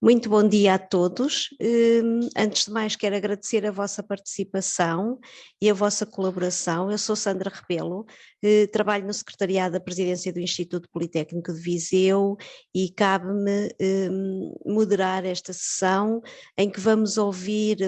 Muito bom dia a todos. Antes de mais, quero agradecer a vossa participação e a vossa colaboração. Eu sou Sandra Rebelo, trabalho no Secretariado da Presidência do Instituto Politécnico de Viseu e cabe-me moderar esta sessão em que vamos ouvir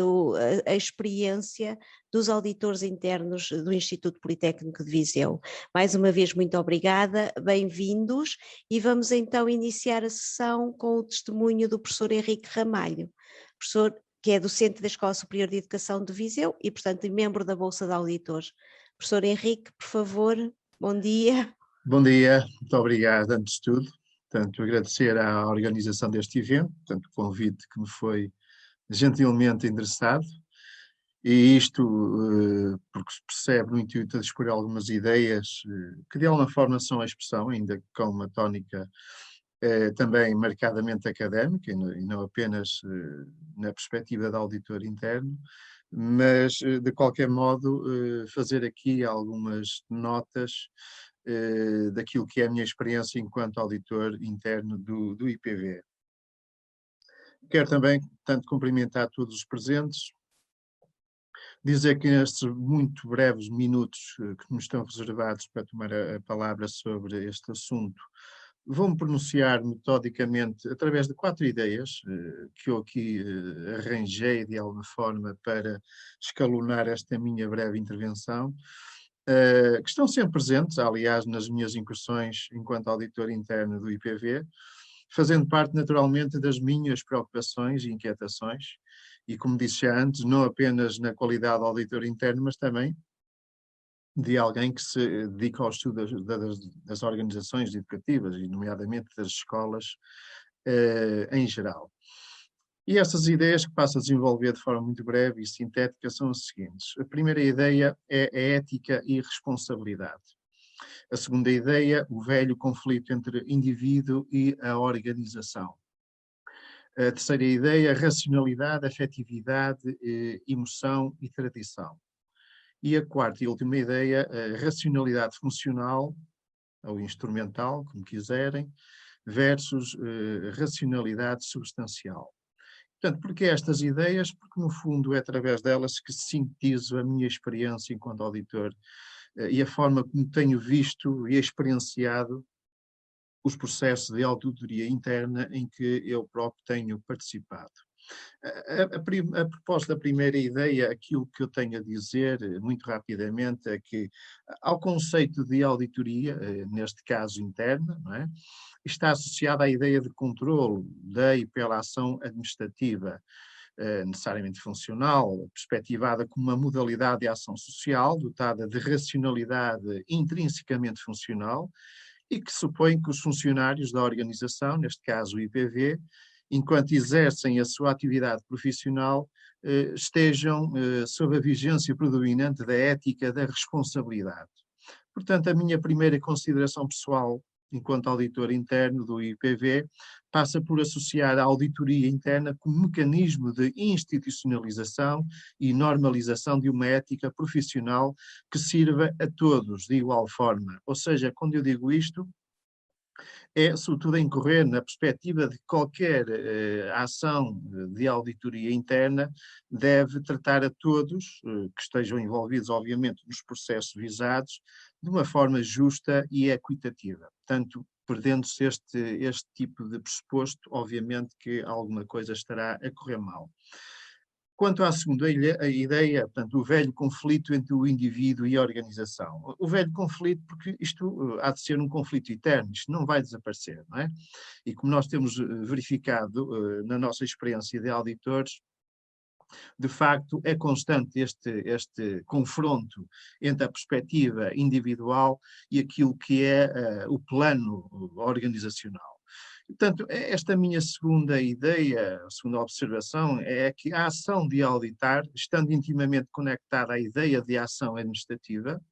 a experiência dos auditores internos do Instituto Politécnico de Viseu. Mais uma vez, muito obrigada, bem-vindos, e vamos então iniciar a sessão com o testemunho do professor Henrique Ramalho, professor que é docente da Escola Superior de Educação de Viseu e, portanto, membro da Bolsa de Auditores. Professor Henrique, por favor, bom dia. Bom dia, muito obrigado antes de tudo. Portanto, agradecer à organização deste evento, portanto, o convite que me foi gentilmente endereçado. E isto porque se percebe no intuito de expor algumas ideias que de alguma forma são a expressão, ainda com uma tónica também marcadamente académica e não apenas na perspectiva de auditor interno, mas de qualquer modo fazer aqui algumas notas daquilo que é a minha experiência enquanto auditor interno do IPV. Quero também, portanto, cumprimentar todos os presentes, dizer que nestes muito breves minutos que nos estão reservados para tomar a palavra sobre este assunto, vou-me pronunciar metodicamente através de 4 ideias que eu aqui arranjei de alguma forma para escalonar esta minha breve intervenção, que estão sempre presentes, aliás, nas minhas incursões enquanto auditor interno do IPV, fazendo parte naturalmente das minhas preocupações e inquietações, e como disse já antes, não apenas na qualidade de auditor interno, mas também de alguém que se dedica ao estudo das organizações educativas, e nomeadamente das escolas em geral. E estas ideias que passo a desenvolver de forma muito breve e sintética são as seguintes. A primeira ideia é a ética e responsabilidade. A segunda ideia, o velho conflito entre indivíduo e a organização. A terceira ideia, racionalidade, afetividade, emoção e tradição. E a quarta e última ideia, a racionalidade funcional, ou instrumental, como quiserem, versus racionalidade substancial. Portanto, porquê estas ideias? Porque, no fundo, é através delas que sintetizo a minha experiência enquanto auditor e a forma como tenho visto e experienciado os processos de auditoria interna em que eu próprio tenho participado. A propósito da primeira ideia, aquilo que eu tenho a dizer, muito rapidamente, é que ao conceito de auditoria, neste caso interna, não é? Está associada à ideia de controlo da e pela ação administrativa, necessariamente funcional, perspectivada como uma modalidade de ação social, dotada de racionalidade intrinsecamente funcional, e que supõe que os funcionários da organização, neste caso o IPV, enquanto exercem a sua atividade profissional, estejam sob a vigência predominante da ética da responsabilidade. Portanto, a minha primeira consideração pessoal, enquanto auditor interno do IPV, passa por associar a auditoria interna como mecanismo de institucionalização e normalização de uma ética profissional que sirva a todos de igual forma. Ou seja, quando eu digo isto, é sobretudo a incorrer na perspectiva de que qualquer ação de auditoria interna deve tratar a todos que estejam envolvidos, obviamente, nos processos visados, de uma forma justa e equitativa. Portanto, perdendo-se este tipo de pressuposto, obviamente que alguma coisa estará a correr mal. Quanto à segunda ideia, portanto, o velho conflito entre o indivíduo e a organização. O velho conflito, porque isto há de ser um conflito eterno, isto não vai desaparecer, não é? E como nós temos verificado na nossa experiência de auditores, de facto é constante este confronto entre a perspectiva individual e aquilo que é o plano organizacional. Portanto, esta minha segunda ideia, a segunda observação, é que a ação de auditar, estando intimamente conectada à ideia de ação administrativa,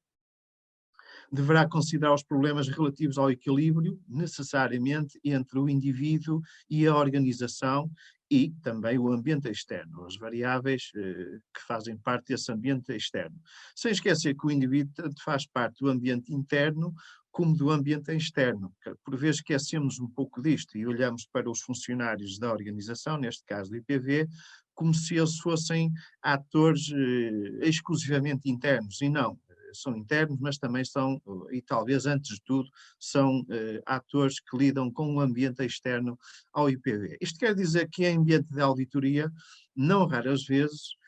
deverá considerar os problemas relativos ao equilíbrio, necessariamente, entre o indivíduo e a organização e também o ambiente externo, as variáveis que fazem parte desse ambiente externo. Sem esquecer que o indivíduo faz parte do ambiente interno como do ambiente externo. Por vezes esquecemos um pouco disto e olhamos para os funcionários da organização, neste caso do IPV, como se eles fossem atores exclusivamente internos, e não. São internos, mas também são, e talvez antes de tudo, são atores que lidam com o ambiente externo ao IPV. Isto quer dizer que em ambiente de auditoria, não raras vezes,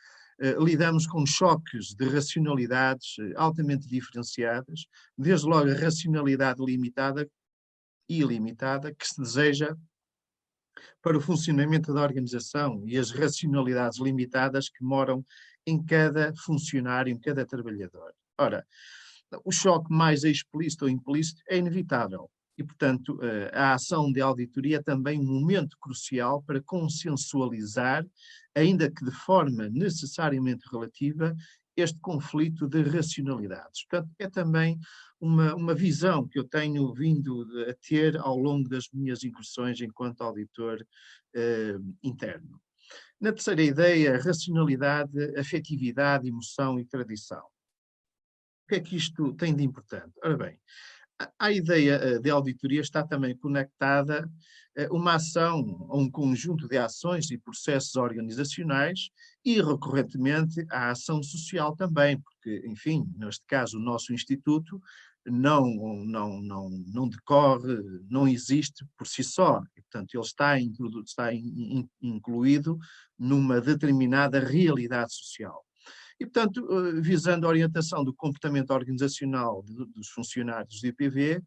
lidamos com choques de racionalidades altamente diferenciadas, desde logo a racionalidade limitada e ilimitada que se deseja para o funcionamento da organização e as racionalidades limitadas que moram em cada funcionário, em cada trabalhador. Ora, o choque mais explícito ou implícito é inevitável e, portanto, a ação de auditoria é também um momento crucial para consensualizar, ainda que de forma necessariamente relativa, este conflito de racionalidades. Portanto, é também uma visão que eu tenho vindo a ter ao longo das minhas incursões enquanto auditor interno. Na terceira ideia, racionalidade, afetividade, emoção e tradição. O que é que isto tem de importante? Ora bem, a ideia de auditoria está também conectada a uma ação, a um conjunto de ações e processos organizacionais e, recorrentemente, à ação social também, porque, enfim, neste caso, o nosso Instituto não decorre, não existe por si só. E, portanto, ele está incluído numa determinada realidade social. E, portanto, visando a orientação do comportamento organizacional dos funcionários do IPV,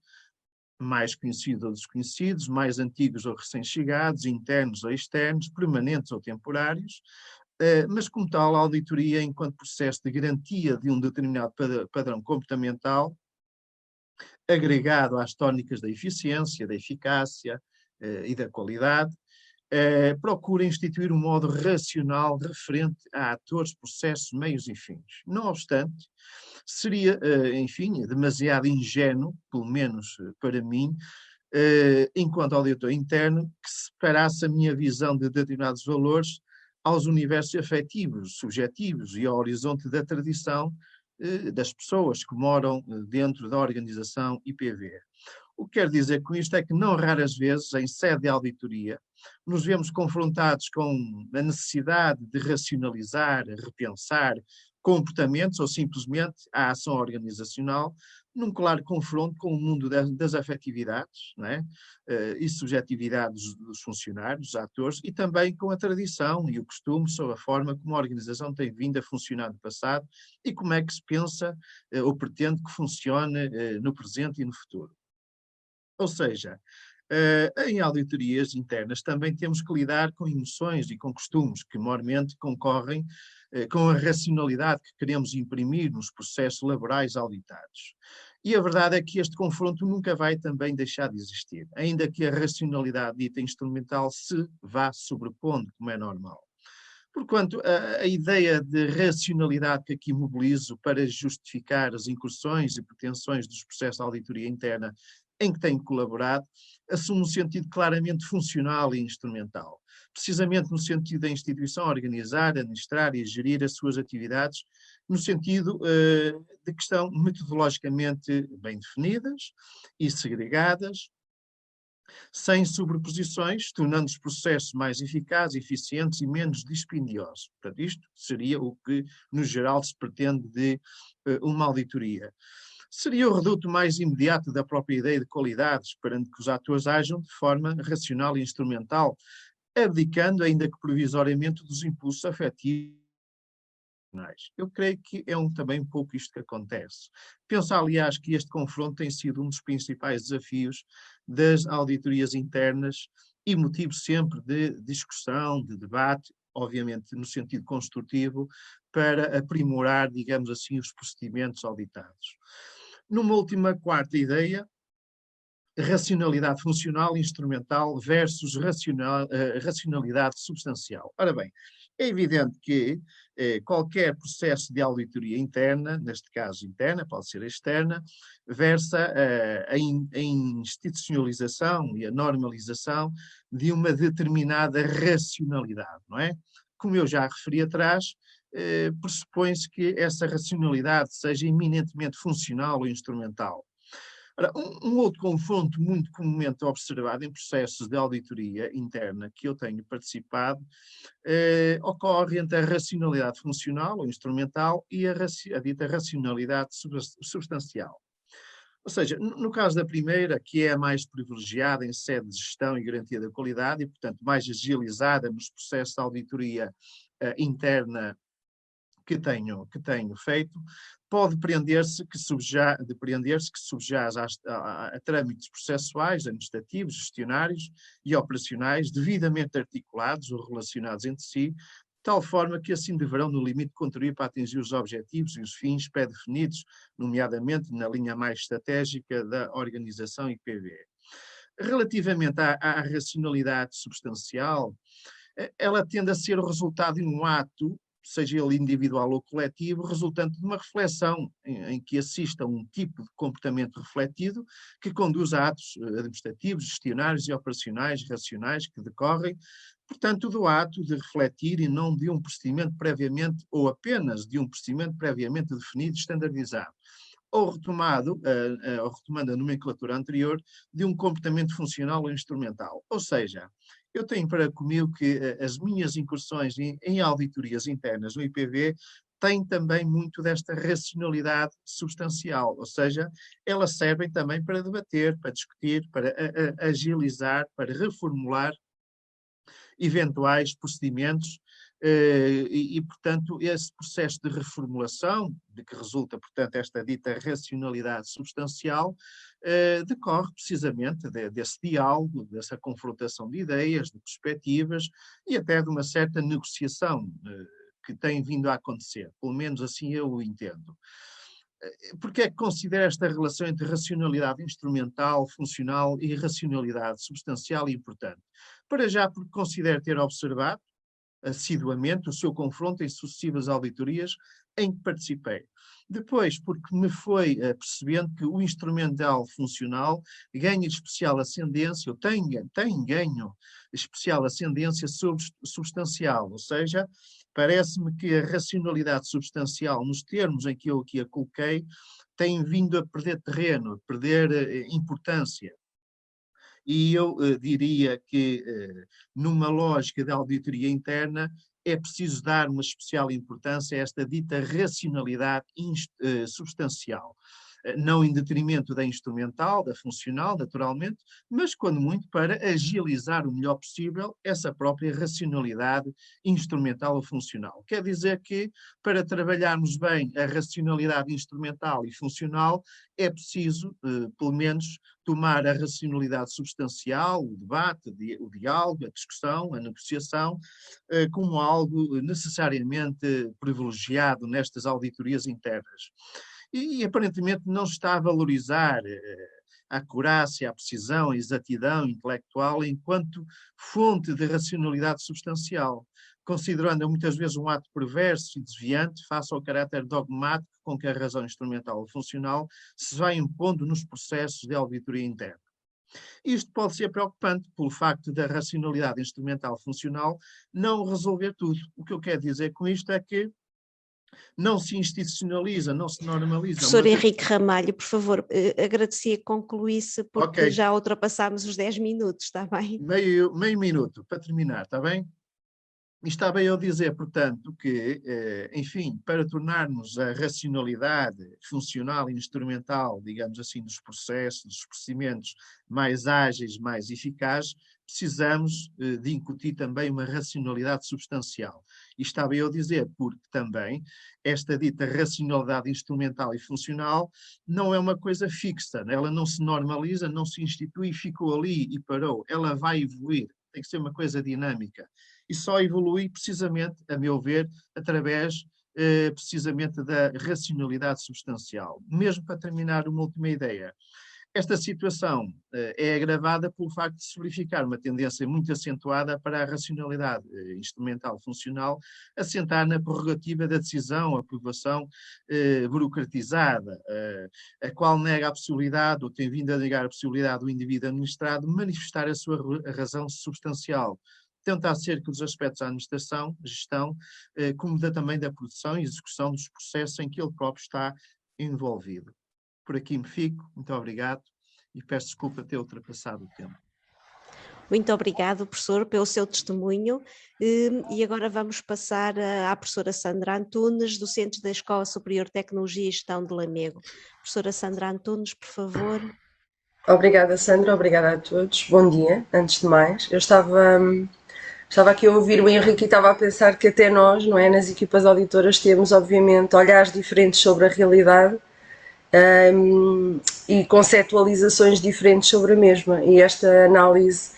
mais conhecidos ou desconhecidos, mais antigos ou recém-chegados, internos ou externos, permanentes ou temporários, mas como tal, a auditoria, enquanto processo de garantia de um determinado padrão comportamental, agregado às tónicas da eficiência, da eficácia e da qualidade, procura instituir um modo racional referente a atores, processos, meios e fins. Não obstante, seria, enfim, demasiado ingênuo, pelo menos para mim, enquanto auditor interno, que separasse a minha visão de determinados valores aos universos afetivos, subjetivos e ao horizonte da tradição das pessoas que moram dentro da organização IPV. O que quero dizer com isto é que não raras vezes, em sede de auditoria, nos vemos confrontados com a necessidade de racionalizar, repensar comportamentos ou simplesmente a ação organizacional, num claro confronto com o mundo das afetividades, não é? E subjetividades dos funcionários, dos atores, e também com a tradição e o costume sobre a forma como a organização tem vindo a funcionar no passado e como é que se pensa ou pretende que funcione no presente e no futuro. Ou seja, em auditorias internas também temos que lidar com emoções e com costumes que mormente concorrem com a racionalidade que queremos imprimir nos processos laborais auditados. E a verdade é que este confronto nunca vai também deixar de existir, ainda que a racionalidade dita instrumental se vá sobrepondo, como é normal. Porquanto a ideia de racionalidade que aqui mobilizo para justificar as incursões e pretensões dos processos de auditoria interna em que tenho colaborado, assume um sentido claramente funcional e instrumental, precisamente no sentido da instituição organizar, administrar e gerir as suas atividades, no sentido de que estão metodologicamente bem definidas e segregadas, sem sobreposições, tornando os processos mais eficazes, eficientes e menos dispendiosos. Portanto, isto seria o que, no geral, se pretende de uma auditoria. Seria o reduto mais imediato da própria ideia de qualidade, esperando que os atores ajam de forma racional e instrumental, abdicando, ainda que provisoriamente, dos impulsos afetivos. Eu creio que é também um pouco isto que acontece. Penso, aliás, que este confronto tem sido um dos principais desafios das auditorias internas e motivo sempre de discussão, de debate, obviamente no sentido construtivo, para aprimorar, digamos assim, os procedimentos auditados. Numa última quarta ideia, racionalidade funcional instrumental versus racionalidade substancial. Ora bem, é evidente que qualquer processo de auditoria interna, neste caso interna, pode ser externa, versa a institucionalização e a normalização de uma determinada racionalidade, não é? Como eu já referi atrás, pressupõe-se que essa racionalidade seja eminentemente funcional ou instrumental. Ora, um outro confronto muito comumente observado em processos de auditoria interna que eu tenho participado ocorre entre a racionalidade funcional ou instrumental e a dita racionalidade substancial. Ou seja, no caso da primeira, que é a mais privilegiada em sede de gestão e garantia da qualidade e, portanto, mais agilizada nos processos de auditoria interna que tenho feito, pode depreender-se que subjaz a trâmites processuais, administrativos, gestionários e operacionais devidamente articulados ou relacionados entre si, de tal forma que assim deverão, no limite, contribuir para atingir os objetivos e os fins pré-definidos, nomeadamente na linha mais estratégica da organização IPV. Relativamente à racionalidade substancial, ela tende a ser o resultado de um ato, seja ele individual ou coletivo, resultante de uma reflexão em que assista um tipo de comportamento refletido que conduz a atos administrativos, gestionários e operacionais racionais que decorrem, portanto, do ato de refletir e não de um procedimento previamente ou apenas de um procedimento previamente definido e standardizado. Ou retomando a nomenclatura anterior, de um comportamento funcional ou instrumental. Ou seja, eu tenho para comigo que as minhas incursões em auditorias internas no IPV têm também muito desta racionalidade substancial, ou seja, elas servem também para debater, para discutir, para agilizar, para reformular eventuais procedimentos portanto, esse processo de reformulação, de que resulta, portanto, esta dita racionalidade substancial, decorre precisamente desse diálogo, dessa confrontação de ideias, de perspectivas e até de uma certa negociação que tem vindo a acontecer, pelo menos assim eu o entendo. Porque é que considero esta relação entre racionalidade instrumental, funcional e racionalidade substancial importante? Para já, porque considero ter observado assiduamente o seu confronto em sucessivas auditorias em que participei. Depois, porque me foi percebendo que o instrumental funcional ganha especial ascendência, ou tem ganho especial ascendência sobre substancial, ou seja, parece-me que a racionalidade substancial, nos termos em que eu aqui a coloquei, tem vindo a perder terreno, a perder importância. E eu diria que, numa lógica de auditoria interna, é preciso dar uma especial importância a esta dita racionalidade substancial. Não em detrimento da instrumental, da funcional, naturalmente, mas quando muito para agilizar o melhor possível essa própria racionalidade instrumental ou funcional. Quer dizer que, para trabalharmos bem a racionalidade instrumental e funcional, é preciso, pelo menos, tomar a racionalidade substancial, o debate, o diálogo, a discussão, a negociação, como algo necessariamente privilegiado nestas auditorias internas. E aparentemente não está a valorizar a acurácia, a precisão, a exatidão intelectual enquanto fonte de racionalidade substancial, considerando muitas vezes um ato perverso e desviante face ao caráter dogmático com que a razão instrumental ou funcional se vai impondo nos processos de auditoria interna. Isto pode ser preocupante pelo facto da racionalidade instrumental funcional não resolver tudo. O que eu quero dizer com isto é que não se institucionaliza, não se normaliza. Professor Henrique Ramalho, por favor, agradecia que concluísse porque já ultrapassámos os 10 minutos, está bem? Meio minuto para terminar, está bem? E estava eu a dizer, portanto, que, enfim, para tornarmos a racionalidade funcional e instrumental, digamos assim, dos processos, dos procedimentos mais ágeis, mais eficazes, precisamos de incutir também uma racionalidade substancial. E estava eu a dizer, porque também esta dita racionalidade instrumental e funcional não é uma coisa fixa, ela não se normaliza, não se institui, ficou ali e parou, ela vai evoluir, tem que ser uma coisa dinâmica. E só evolui precisamente, a meu ver, através precisamente da racionalidade substancial. Mesmo para terminar uma última ideia, esta situação é agravada pelo facto de se verificar uma tendência muito acentuada para a racionalidade instrumental funcional, assentar na prerrogativa da decisão, aprovação burocratizada, a qual nega a possibilidade, ou tem vindo a negar a possibilidade do indivíduo administrado manifestar a sua razão substancial, tanto acerca dos aspectos da administração, gestão, como também da produção e execução dos processos em que ele próprio está envolvido. por aqui me fico. Muito obrigado e peço desculpa ter ultrapassado o tempo. Muito obrigado, professor, pelo seu testemunho, e agora vamos passar à professora Sandra Antunes, docente da Escola Superior de Tecnologia e Gestão de Lamego. Professora Sandra Antunes, por favor. Obrigada, Sandra, obrigada a todos. Bom dia, antes de mais. Eu estava aqui a ouvir o Henrique e estava a pensar que até nós, não é, nas equipas auditoras temos, obviamente, olhares diferentes sobre a realidade, e conceptualizações diferentes sobre a mesma. E esta análise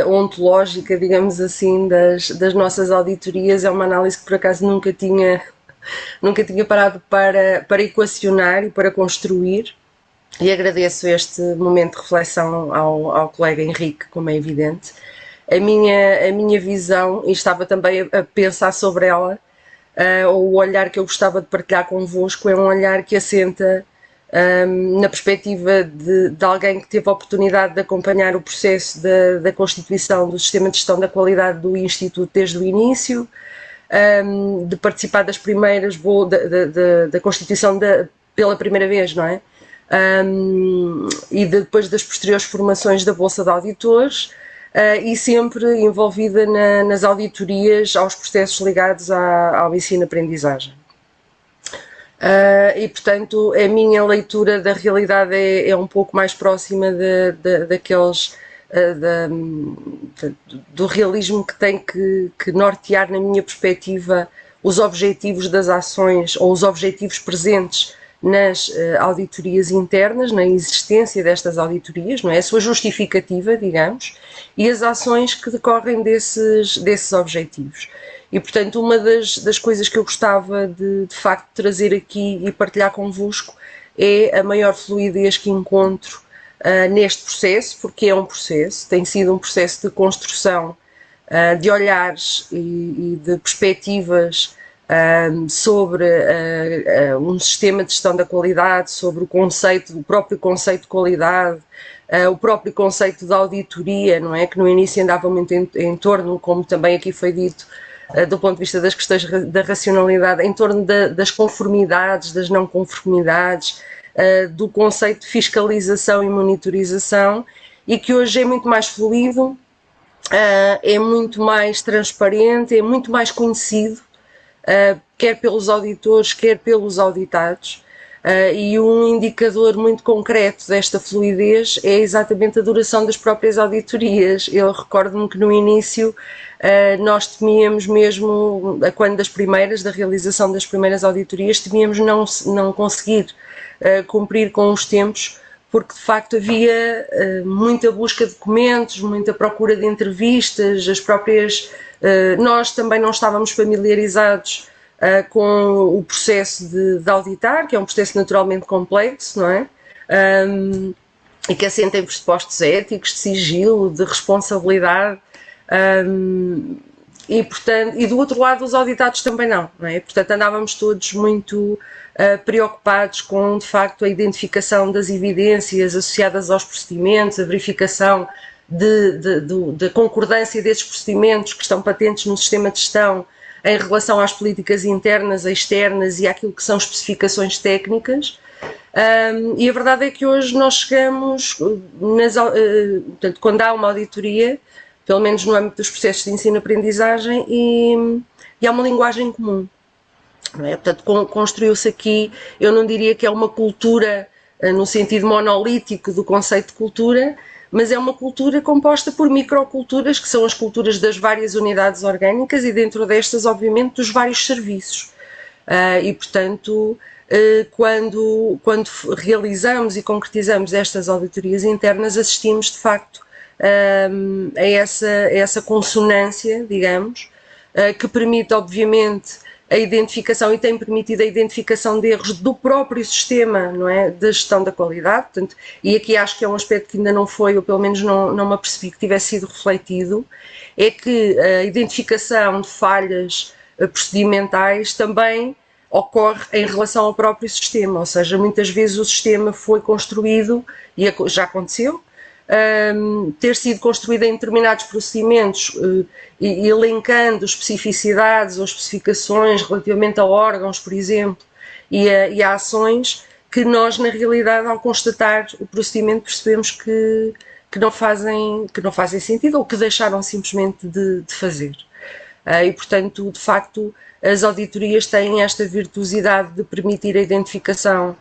ontológica, digamos assim, das nossas auditorias é uma análise que por acaso nunca tinha parado para equacionar e para construir, e agradeço este momento de reflexão ao colega Henrique, como é evidente. A minha visão, e estava também a pensar sobre ela, o olhar que eu gostava de partilhar convosco é um olhar que assenta na perspectiva de alguém que teve a oportunidade de acompanhar o processo da constituição do sistema de gestão da qualidade do Instituto desde o início, de participar das primeiras, da constituição pela primeira vez, não é? E depois das posteriores formações da Bolsa de Auditores, e sempre envolvida nas auditorias aos processos ligados ao ensino-aprendizagem. E, portanto, a minha leitura da realidade é um pouco mais próxima daqueles do realismo que tem que nortear, na minha perspectiva, os objetivos das ações ou os objetivos presentes nas auditorias internas, na existência destas auditorias, não é? A sua justificativa, digamos, e as ações que decorrem desses objetivos. E, portanto, uma das coisas que eu gostava de facto trazer aqui e partilhar convosco é a maior fluidez que encontro neste processo, porque é um processo, tem sido um processo de construção de olhares e de perspectivas sobre um sistema de gestão da qualidade, sobre o próprio conceito de qualidade, o próprio conceito de auditoria, não é? Que no início andava muito em torno, como também aqui foi dito, do ponto de vista das questões da racionalidade, em torno das conformidades, das não conformidades, do conceito de fiscalização e monitorização, e que hoje é muito mais fluido, é muito mais transparente, é muito mais conhecido, quer pelos auditores, quer pelos auditados, e um indicador muito concreto desta fluidez é exatamente a duração das próprias auditorias. Eu recordo-me que no início nós temíamos mesmo, quando da realização das primeiras auditorias, temíamos não conseguir cumprir com os tempos, porque de facto havia muita busca de documentos, muita procura de entrevistas, nós também não estávamos familiarizados com o processo de auditar, que é um processo naturalmente complexo, não é? E que assenta em pressupostos éticos, de sigilo, de responsabilidade, e, portanto, e do outro lado os auditados também não é? Portanto, andávamos todos muito preocupados com, de facto, a identificação das evidências associadas aos procedimentos, a verificação da concordância desses procedimentos que estão patentes no sistema de gestão em relação às políticas internas, externas e àquilo que são especificações técnicas. E a verdade é que hoje nós chegamos, portanto, quando há uma auditoria, pelo menos no âmbito dos processos de ensino-aprendizagem, e há uma linguagem comum. Não é? Portanto, construiu-se aqui, eu não diria que é uma cultura no sentido monolítico do conceito de cultura, mas é uma cultura composta por microculturas, que são as culturas das várias unidades orgânicas e dentro destas, obviamente, dos vários serviços. E, portanto, quando realizamos e concretizamos estas auditorias internas, assistimos, de facto, a essa consonância, digamos, que permite, obviamente, a identificação e tem permitido a identificação de erros do próprio sistema, não é, da gestão da qualidade, portanto, e aqui acho que é um aspecto que ainda não foi, ou pelo menos não me apercebi que tivesse sido refletido, é que a identificação de falhas procedimentais também ocorre em relação ao próprio sistema, ou seja, muitas vezes o sistema foi construído, e já aconteceu, ter sido construída em determinados procedimentos, e elencando especificidades ou especificações relativamente a órgãos, por exemplo, e a ações que nós, na realidade, ao constatar o procedimento, percebemos que não fazem sentido ou que deixaram simplesmente de fazer. E, portanto, de facto, as auditorias têm esta virtuosidade de permitir a identificação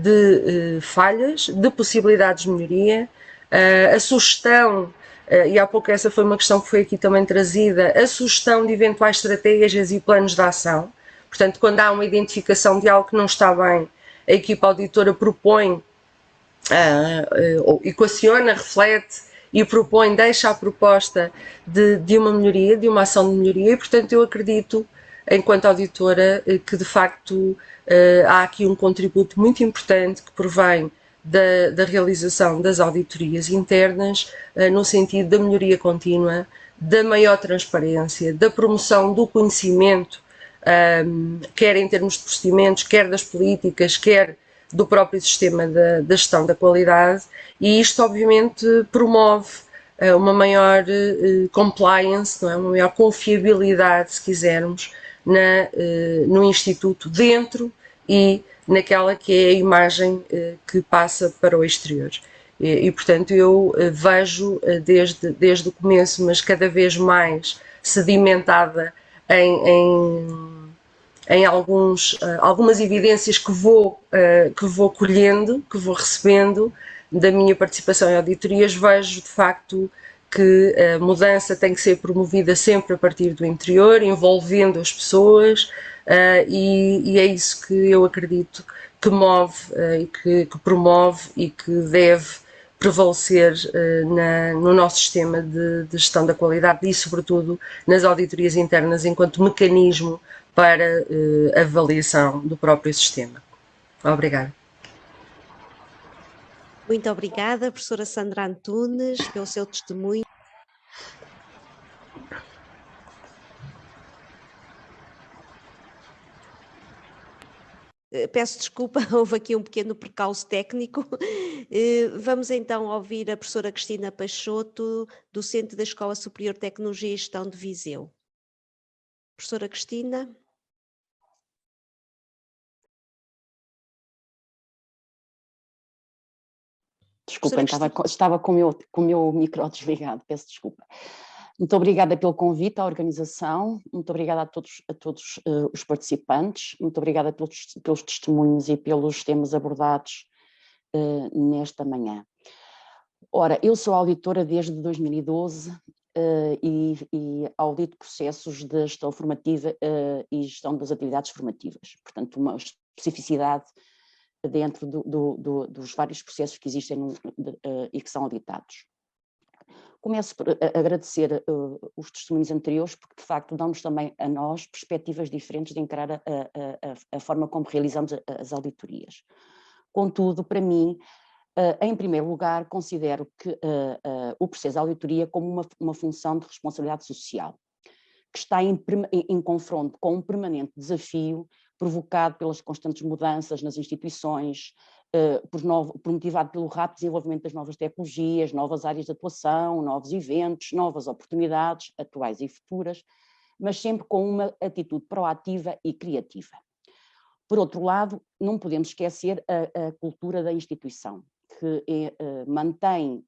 de falhas, de possibilidades de melhoria, a sugestão, e há pouco essa foi uma questão que foi aqui também trazida, a sugestão de eventuais estratégias e planos de ação. Portanto, quando há uma identificação de algo que não está bem, a equipa auditora propõe, ou equaciona, reflete e propõe, deixa a proposta de uma melhoria, de uma ação de melhoria, e portanto eu acredito, enquanto auditora, que de facto há aqui um contributo muito importante que provém da realização das auditorias internas, no sentido da melhoria contínua, da maior transparência, da promoção do conhecimento, quer em termos de procedimentos, quer das políticas, quer do próprio sistema da gestão da qualidade, e isto obviamente promove uma maior compliance, não é? Uma maior confiabilidade, se quisermos, no Instituto, dentro e naquela que é a imagem que passa para o exterior. E portanto eu vejo desde o começo, mas cada vez mais sedimentada em algumas evidências que vou colhendo, que vou recebendo da minha participação em auditorias, vejo de facto que a mudança tem que ser promovida sempre a partir do interior, envolvendo as pessoas, e é isso que eu acredito que move e que promove e que deve prevalecer no nosso sistema de gestão da qualidade e, sobretudo, nas auditorias internas enquanto mecanismo para avaliação do próprio sistema. Obrigada. Muito obrigada, professora Sandra Antunes, pelo seu testemunho. Peço desculpa, houve aqui um pequeno percalço técnico. Vamos então ouvir a professora Cristina Peixoto, docente da Escola Superior de Tecnologia e Gestão de Viseu. Professora Cristina. Desculpem, estava com o meu micro desligado, peço desculpa. Muito obrigada pelo convite à organização, muito obrigada a todos os participantes, muito obrigada pelos testemunhos e pelos temas abordados nesta manhã. Ora, eu sou auditora desde 2012 e audito processos de gestão formativa e gestão das atividades formativas, portanto uma especificidade dentro dos vários processos que existem e que são auditados. Começo por agradecer os testemunhos anteriores, porque de facto dão-nos também a nós perspectivas diferentes de encarar a forma como realizamos as auditorias. Contudo, para mim, em primeiro lugar, considero que o processo de auditoria como uma função de responsabilidade social, que está em confronto com um permanente desafio provocado pelas constantes mudanças nas instituições, motivado pelo rápido desenvolvimento das novas tecnologias, novas áreas de atuação, novos eventos, novas oportunidades, atuais e futuras, mas sempre com uma atitude proativa e criativa. Por outro lado, não podemos esquecer a cultura da instituição, que mantém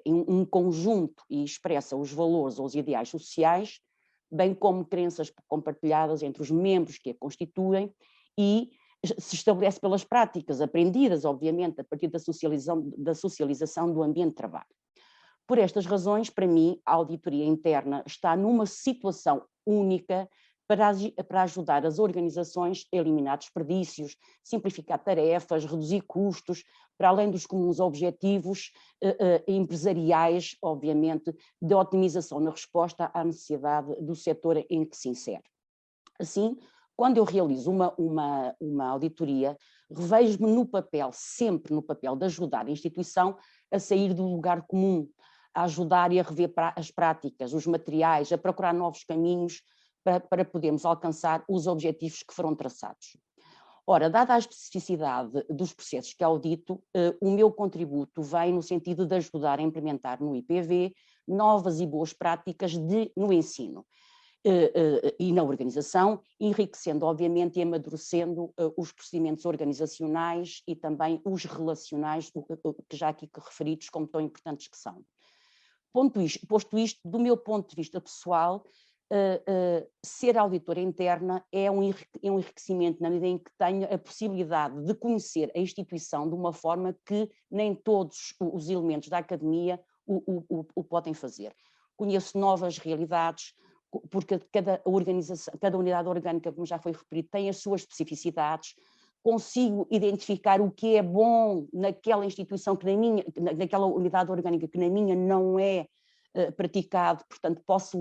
um conjunto e expressa os valores ou os ideais sociais, bem como crenças compartilhadas entre os membros que a constituem e se estabelece pelas práticas aprendidas, obviamente, a partir da socialização do ambiente de trabalho. Por estas razões, para mim, a auditoria interna está numa situação única para ajudar as organizações a eliminar desperdícios, simplificar tarefas, reduzir custos, para além dos comuns objetivos empresariais, obviamente, de otimização na resposta à necessidade do setor em que se insere. Assim, quando eu realizo uma auditoria, revejo-me no papel, sempre no papel de ajudar a instituição a sair do lugar comum, a ajudar e a rever as práticas, os materiais, a procurar novos caminhos para podermos alcançar os objetivos que foram traçados. Ora, dada a especificidade dos processos que audito, o meu contributo vem no sentido de ajudar a implementar no IPV novas e boas práticas no ensino. e na organização, enriquecendo, obviamente, e amadurecendo os procedimentos organizacionais e também os relacionais, que já aqui referidos como tão importantes que são. Posto isto, do meu ponto de vista pessoal, ser auditora interna é um enriquecimento na medida em que tenho a possibilidade de conhecer a instituição de uma forma que nem todos os elementos da academia o podem fazer. Conheço novas realidades, porque cada unidade orgânica, como já foi referido, tem as suas especificidades. Consigo identificar o que é bom naquela instituição, naquela unidade orgânica que na minha não é praticado, portanto posso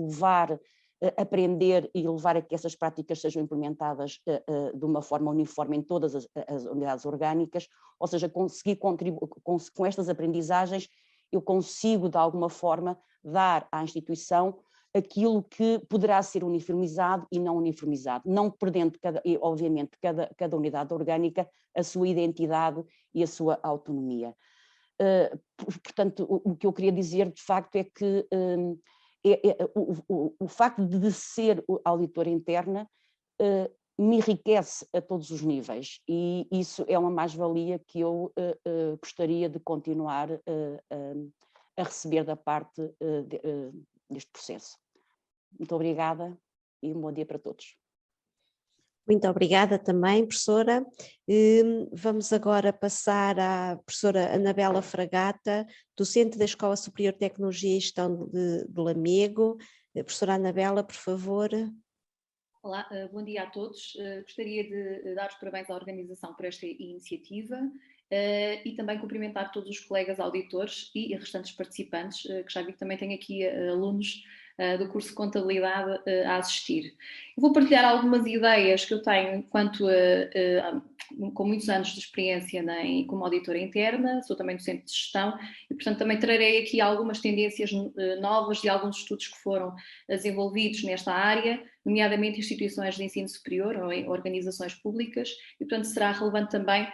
aprender e levar a que essas práticas sejam implementadas de uma forma uniforme em todas as unidades orgânicas, ou seja, conseguir contribuir com estas aprendizagens, eu consigo de alguma forma dar à instituição aquilo que poderá ser uniformizado e não uniformizado, não perdendo, obviamente, cada unidade orgânica a sua identidade e a sua autonomia. Portanto, o que eu queria dizer, de facto, é que o facto de ser auditora interna me enriquece a todos os níveis, e isso é uma mais-valia que eu gostaria de continuar a receber da parte deste processo. Muito obrigada e um bom dia para todos. Muito obrigada também, professora. Vamos agora passar à professora Anabela Fragata, docente da Escola Superior de Tecnologia e Gestão de Lamego. Professora Anabela, por favor. Olá, bom dia a todos. Gostaria de dar os parabéns à organização por esta iniciativa e também cumprimentar todos os colegas auditores e restantes participantes, que já vi que também tem aqui alunos do curso de Contabilidade a assistir. Eu vou partilhar algumas ideias que eu tenho enquanto, com muitos anos de experiência como auditora interna, sou também docente de gestão e, portanto, também trarei aqui algumas tendências novas de alguns estudos que foram desenvolvidos nesta área, nomeadamente instituições de ensino superior ou em organizações públicas, e, portanto, será relevante também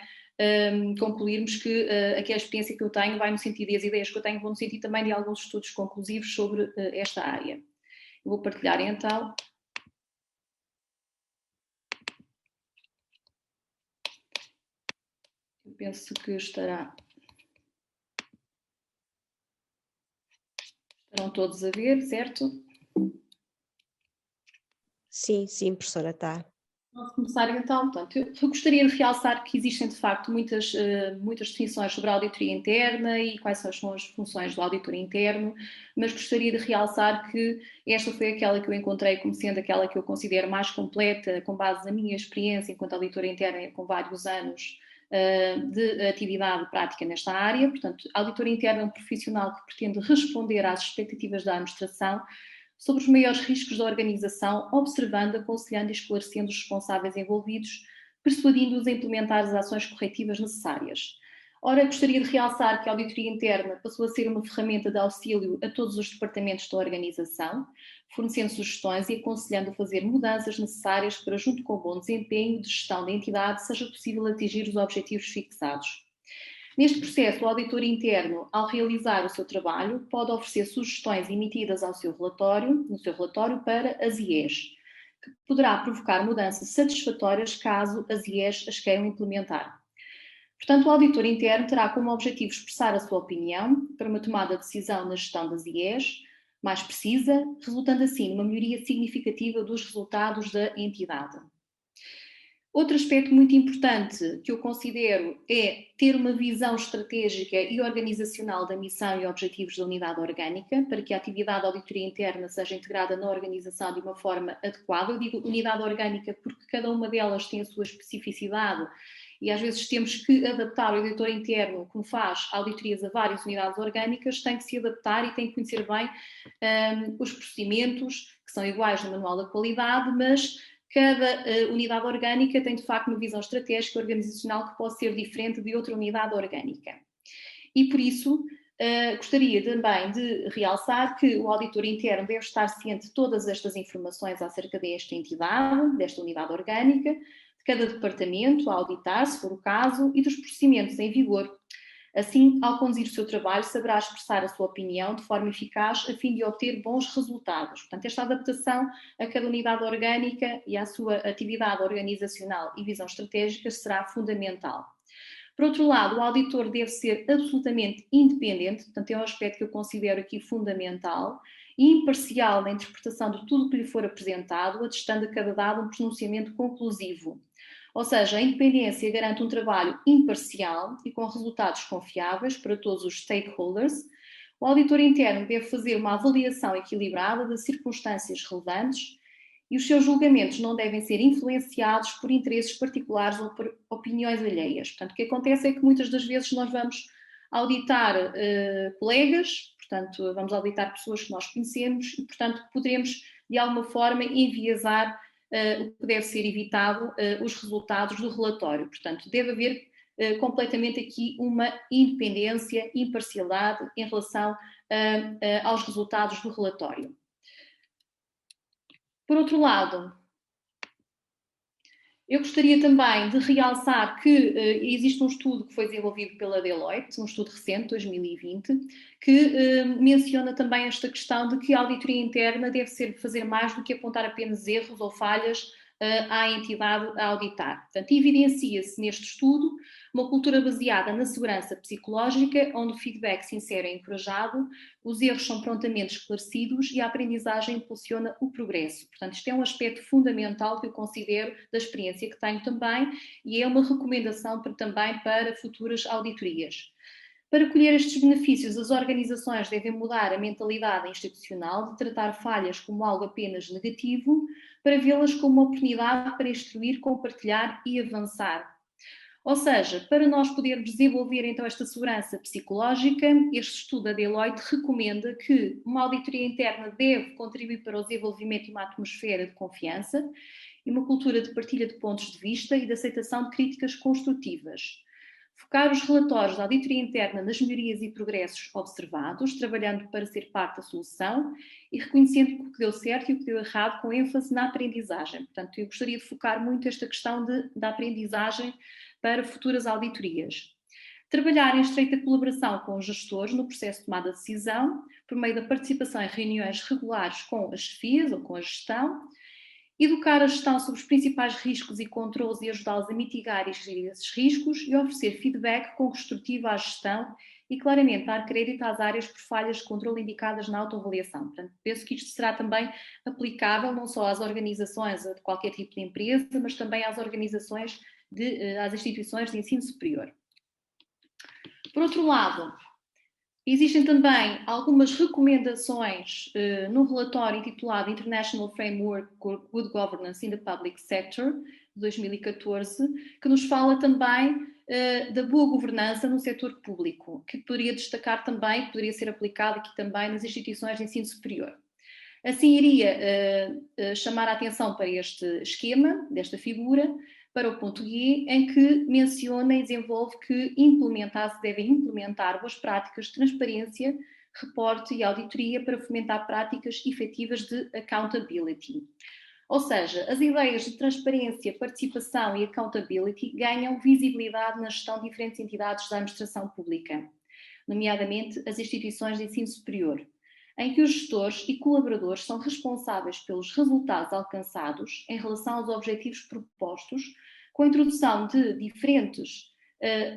concluirmos que aqui a experiência que eu tenho vai no sentido, e as ideias que eu tenho vão no sentido também de alguns estudos conclusivos sobre esta área. Eu vou partilhar então. Eu penso que estarão todos a ver, certo? Sim, sim, professora, está. Vamos começar então. Portanto, eu gostaria de realçar que existem de facto muitas definições sobre a auditoria interna e quais são as funções do auditor interno, mas gostaria de realçar que esta foi aquela que eu encontrei como sendo aquela que eu considero mais completa, com base na minha experiência enquanto auditora interna, com vários anos de atividade prática nesta área. Portanto, a auditora interna é um profissional que pretende responder às expectativas da administração sobre os maiores riscos da organização, observando, aconselhando e esclarecendo os responsáveis envolvidos, persuadindo-os a implementar as ações corretivas necessárias. Ora, gostaria de realçar que a auditoria interna passou a ser uma ferramenta de auxílio a todos os departamentos da organização, fornecendo sugestões e aconselhando a fazer mudanças necessárias para, junto com o bom desempenho de gestão da entidade, seja possível atingir os objetivos fixados. Neste processo, o auditor interno, ao realizar o seu trabalho, pode oferecer sugestões emitidas no seu relatório para as IEs, que poderá provocar mudanças satisfatórias caso as IEs as queiram implementar. Portanto, o auditor interno terá como objetivo expressar a sua opinião para uma tomada de decisão na gestão das IEs mais precisa, resultando assim numa melhoria significativa dos resultados da entidade. Outro aspecto muito importante que eu considero é ter uma visão estratégica e organizacional da missão e objetivos da unidade orgânica, para que a atividade de auditoria interna seja integrada na organização de uma forma adequada. Eu digo unidade orgânica porque cada uma delas tem a sua especificidade e às vezes temos que adaptar o auditor interno, como faz auditorias a várias unidades orgânicas, tem que se adaptar e tem que conhecer bem os procedimentos, que são iguais no manual da qualidade, mas cada unidade orgânica tem, de facto, uma visão estratégica e organizacional que pode ser diferente de outra unidade orgânica. E, por isso, gostaria também de realçar que o auditor interno deve estar ciente de todas estas informações acerca desta entidade, desta unidade orgânica, de cada departamento a auditar, se for o caso, e dos procedimentos em vigor, Assim, ao conduzir o seu trabalho, saberá expressar a sua opinião de forma eficaz a fim de obter bons resultados. Portanto, esta adaptação a cada unidade orgânica e à sua atividade organizacional e visão estratégica será fundamental. Por outro lado, o auditor deve ser absolutamente independente, portanto é um aspecto que eu considero aqui fundamental, e imparcial na interpretação de tudo o que lhe for apresentado, atestando a cada dado um pronunciamento conclusivo. Ou seja, a independência garante um trabalho imparcial e com resultados confiáveis para todos os stakeholders. O auditor interno deve fazer uma avaliação equilibrada das circunstâncias relevantes e os seus julgamentos não devem ser influenciados por interesses particulares ou por opiniões alheias. Portanto, o que acontece é que muitas das vezes nós vamos auditar colegas, portanto, vamos auditar pessoas que nós conhecemos e, portanto, poderemos, de alguma forma, enviesar o que deve ser evitado, os resultados do relatório. Portanto, deve haver completamente aqui uma independência, imparcialidade em relação aos resultados do relatório. Por outro lado, eu gostaria também de realçar que existe um estudo que foi desenvolvido pela Deloitte, um estudo recente, 2020, que menciona também esta questão de que a auditoria interna deve fazer mais do que apontar apenas erros ou falhas à entidade a auditar. Portanto, evidencia-se neste estudo uma cultura baseada na segurança psicológica, onde o feedback sincero é encorajado, os erros são prontamente esclarecidos e a aprendizagem impulsiona o progresso. Portanto, isto é um aspecto fundamental que eu considero da experiência que tenho também e é uma recomendação também para futuras auditorias. Para colher estes benefícios, as organizações devem mudar a mentalidade institucional de tratar falhas como algo apenas negativo, para vê-las como uma oportunidade para instruir, compartilhar e avançar. Ou seja, para nós podermos desenvolver então esta segurança psicológica, este estudo da Deloitte recomenda que uma auditoria interna deve contribuir para o desenvolvimento de uma atmosfera de confiança e uma cultura de partilha de pontos de vista e de aceitação de críticas construtivas. Focar os relatórios da auditoria interna nas melhorias e progressos observados, trabalhando para ser parte da solução e reconhecendo o que deu certo e o que deu errado, com ênfase na aprendizagem. Portanto, eu gostaria de focar muito esta questão da aprendizagem para futuras auditorias. Trabalhar em estreita colaboração com os gestores no processo de tomada de decisão, por meio da participação em reuniões regulares com as chefias ou com a gestão. Educar a gestão sobre os principais riscos e controles e ajudá-los a mitigar e gerir esses riscos e oferecer feedback construtivo à gestão e claramente dar crédito às áreas por falhas de controle indicadas na autoavaliação. Portanto, penso que isto será também aplicável não só às organizações de qualquer tipo de empresa, mas também às organizações, às instituições de ensino superior. Por outro lado, existem também algumas recomendações no relatório intitulado International Framework for Good Governance in the Public Sector, de 2014, que nos fala também da boa governança no setor público, que poderia destacar também, que poderia ser aplicado aqui também nas instituições de ensino superior. Assim, iria chamar a atenção para este esquema, desta figura, para o ponto G, em que menciona e desenvolve que se devem implementar boas práticas de transparência, reporte e auditoria para fomentar práticas efetivas de accountability. Ou seja, as ideias de transparência, participação e accountability ganham visibilidade na gestão de diferentes entidades da administração pública, nomeadamente as instituições de ensino superior, em que os gestores e colaboradores são responsáveis pelos resultados alcançados em relação aos objetivos propostos, com a introdução de diferentes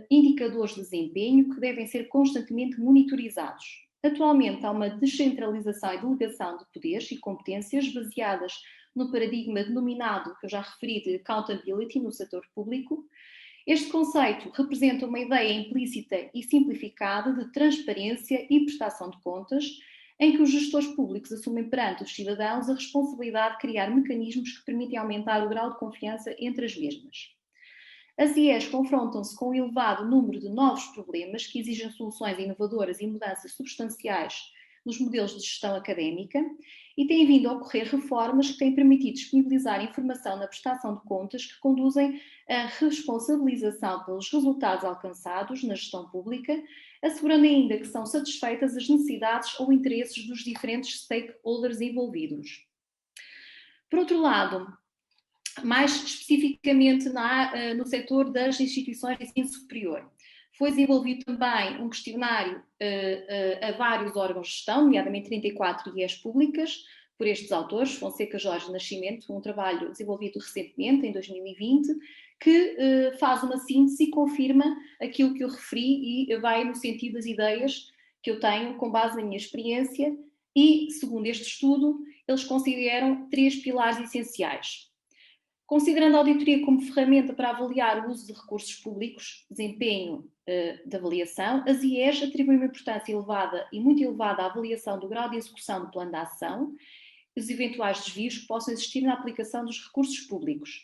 indicadores de desempenho que devem ser constantemente monitorizados. Atualmente há uma descentralização e delegação de poderes e competências baseadas no paradigma denominado, que eu já referi, de accountability no setor público. Este conceito representa uma ideia implícita e simplificada de transparência e prestação de contas, em que os gestores públicos assumem perante os cidadãos a responsabilidade de criar mecanismos que permitem aumentar o grau de confiança entre as mesmas. As IEs confrontam-se com um elevado número de novos problemas que exigem soluções inovadoras e mudanças substanciais nos modelos de gestão académica e têm vindo a ocorrer reformas que têm permitido disponibilizar informação na prestação de contas que conduzem à responsabilização pelos resultados alcançados na gestão pública, assegurando ainda que são satisfeitas as necessidades ou interesses dos diferentes stakeholders envolvidos. Por outro lado, mais especificamente no setor das instituições de ensino superior, Foi desenvolvido também um questionário a vários órgãos de gestão, nomeadamente 34 IEs públicas, por estes autores, Fonseca, Jorge, Nascimento, um trabalho desenvolvido recentemente, em 2020, que faz uma síntese e confirma aquilo que eu referi e vai no sentido das ideias que eu tenho com base na minha experiência e, segundo este estudo, eles consideram 3 pilares essenciais. Considerando a auditoria como ferramenta para avaliar o uso de recursos públicos, desempenho de avaliação, as IEs atribuem uma importância elevada e muito elevada à avaliação do grau de execução do plano de ação e os eventuais desvios que possam existir na aplicação dos recursos públicos.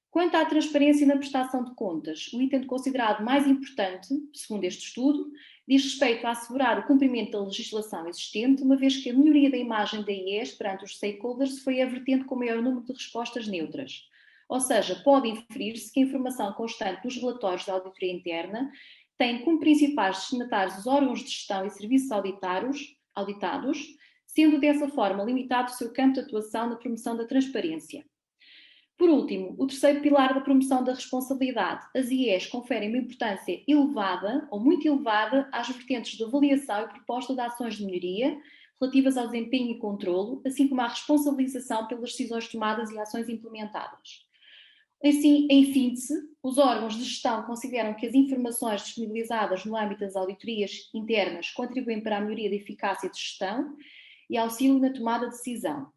Quanto à transparência na prestação de contas, o item considerado mais importante, segundo este estudo, diz respeito a assegurar o cumprimento da legislação existente, uma vez que a melhoria da imagem da IES perante os stakeholders foi a vertente com maior número de respostas neutras. Ou seja, pode inferir-se que a informação constante dos relatórios da auditoria interna tem como principais destinatários os órgãos de gestão e serviços auditados, sendo dessa forma limitado o seu campo de atuação na promoção da transparência. Por último, o terceiro pilar da promoção da responsabilidade. As IEs conferem uma importância elevada ou muito elevada às vertentes de avaliação e proposta de ações de melhoria relativas ao desempenho e controlo, assim como à responsabilização pelas decisões tomadas e ações implementadas. Assim, em síntese, os órgãos de gestão consideram que as informações disponibilizadas no âmbito das auditorias internas contribuem para a melhoria da eficácia de gestão e auxílio na tomada de decisão.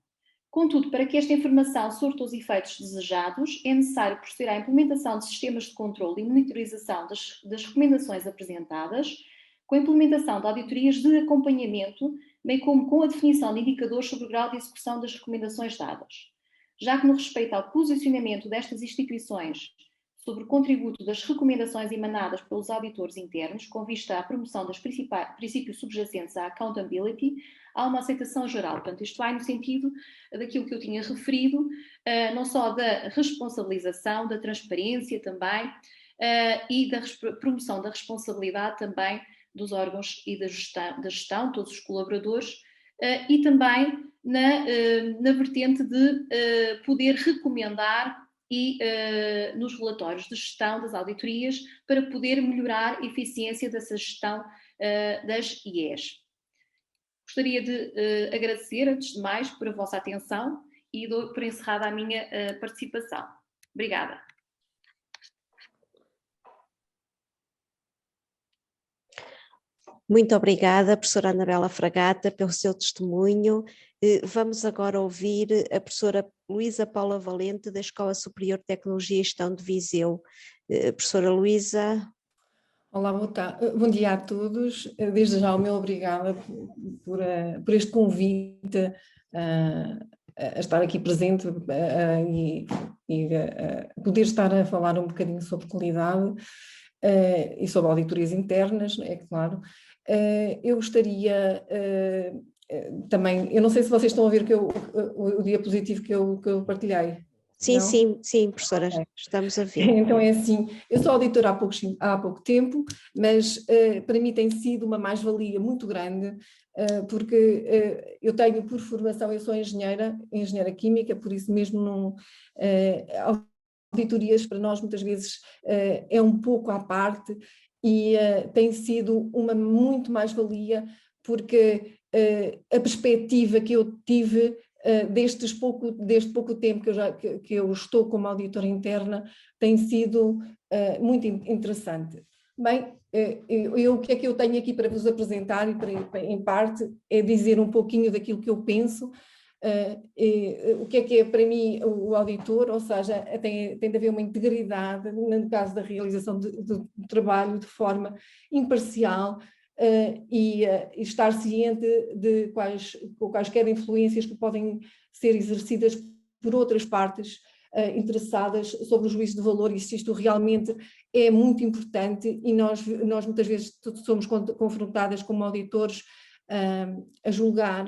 Contudo, para que esta informação surta os efeitos desejados, é necessário proceder à implementação de sistemas de controle e monitorização das recomendações apresentadas, com a implementação de auditorias de acompanhamento, bem como com a definição de indicadores sobre o grau de execução das recomendações dadas. Já que no respeito ao posicionamento destas instituições sobre o contributo das recomendações emanadas pelos auditores internos, com vista à promoção dos princípios subjacentes à accountability, há uma aceitação geral. Portanto, isto vai no sentido daquilo que eu tinha referido, não só da responsabilização, da transparência também, e da promoção da responsabilidade também dos órgãos e da gestão, todos os colaboradores, e também na vertente de poder recomendar e nos relatórios de gestão das auditorias para poder melhorar a eficiência dessa gestão das IEs. Gostaria de agradecer, antes de mais, por a vossa atenção e dou por encerrada a minha participação. Obrigada. Muito obrigada, professora Anabela Fragata, pelo seu testemunho. Vamos agora ouvir a professora Luísa Paula Valente, da Escola Superior de Tecnologia e Gestão de Viseu. Professora Luísa. Olá, bom dia a todos. Desde já o meu obrigada por este convite a estar aqui presente e poder estar a falar um bocadinho sobre qualidade e sobre auditorias internas, é claro. Eu gostaria também, eu não sei se vocês estão a ver o diapositivo que eu partilhei. Sim, sim, professora, okay. Estamos a ver. Então é assim, eu sou auditora há pouco tempo, mas para mim tem sido uma mais-valia muito grande, porque eu tenho por formação, eu sou engenheira química, por isso mesmo auditorias para nós muitas vezes é um pouco à parte e tem sido uma muito mais-valia, porque a perspectiva que eu tive deste pouco tempo que eu estou como auditora interna tem sido muito interessante. Bem, o que é que eu tenho aqui para vos apresentar e em parte é dizer um pouquinho daquilo que eu penso, o que é para mim o auditor, ou seja, tem de haver uma integridade no caso da realização do trabalho de forma imparcial, e estar ciente de quaisquer influências que podem ser exercidas por outras partes interessadas sobre o juízo de valor, e se isto realmente é muito importante, e nós muitas vezes somos confrontadas como auditores a julgar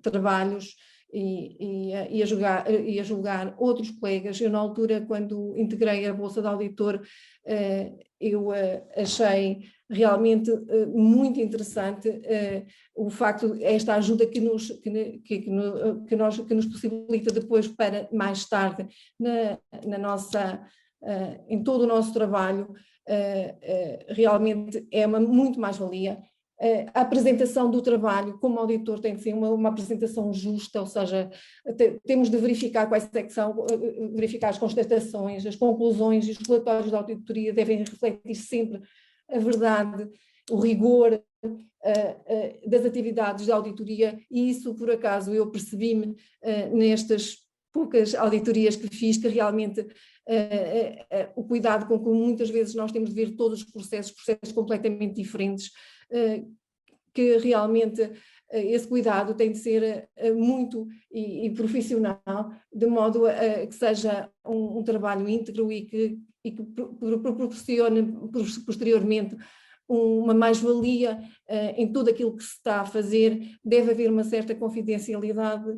trabalhos e a julgar outros colegas. Eu, na altura, quando integrei a Bolsa de Auditor, eu achei realmente muito interessante o facto, esta ajuda que nos possibilita depois para mais tarde em todo o nosso trabalho realmente é uma muito mais-valia. A apresentação do trabalho como auditor tem que ser uma apresentação justa, ou seja, temos de verificar quais é que são, verificar as constatações, as conclusões, e os relatórios da auditoria devem refletir sempre a verdade, o rigor das atividades da auditoria, e isso, por acaso, eu percebi-me nestas poucas auditorias que fiz, que realmente o cuidado com que muitas vezes nós temos de ver todos os processos completamente diferentes, que realmente esse cuidado tem de ser muito e profissional, de modo a que seja um trabalho íntegro e que proporcione posteriormente uma mais-valia em tudo aquilo que se está a fazer. Deve haver uma certa confidencialidade,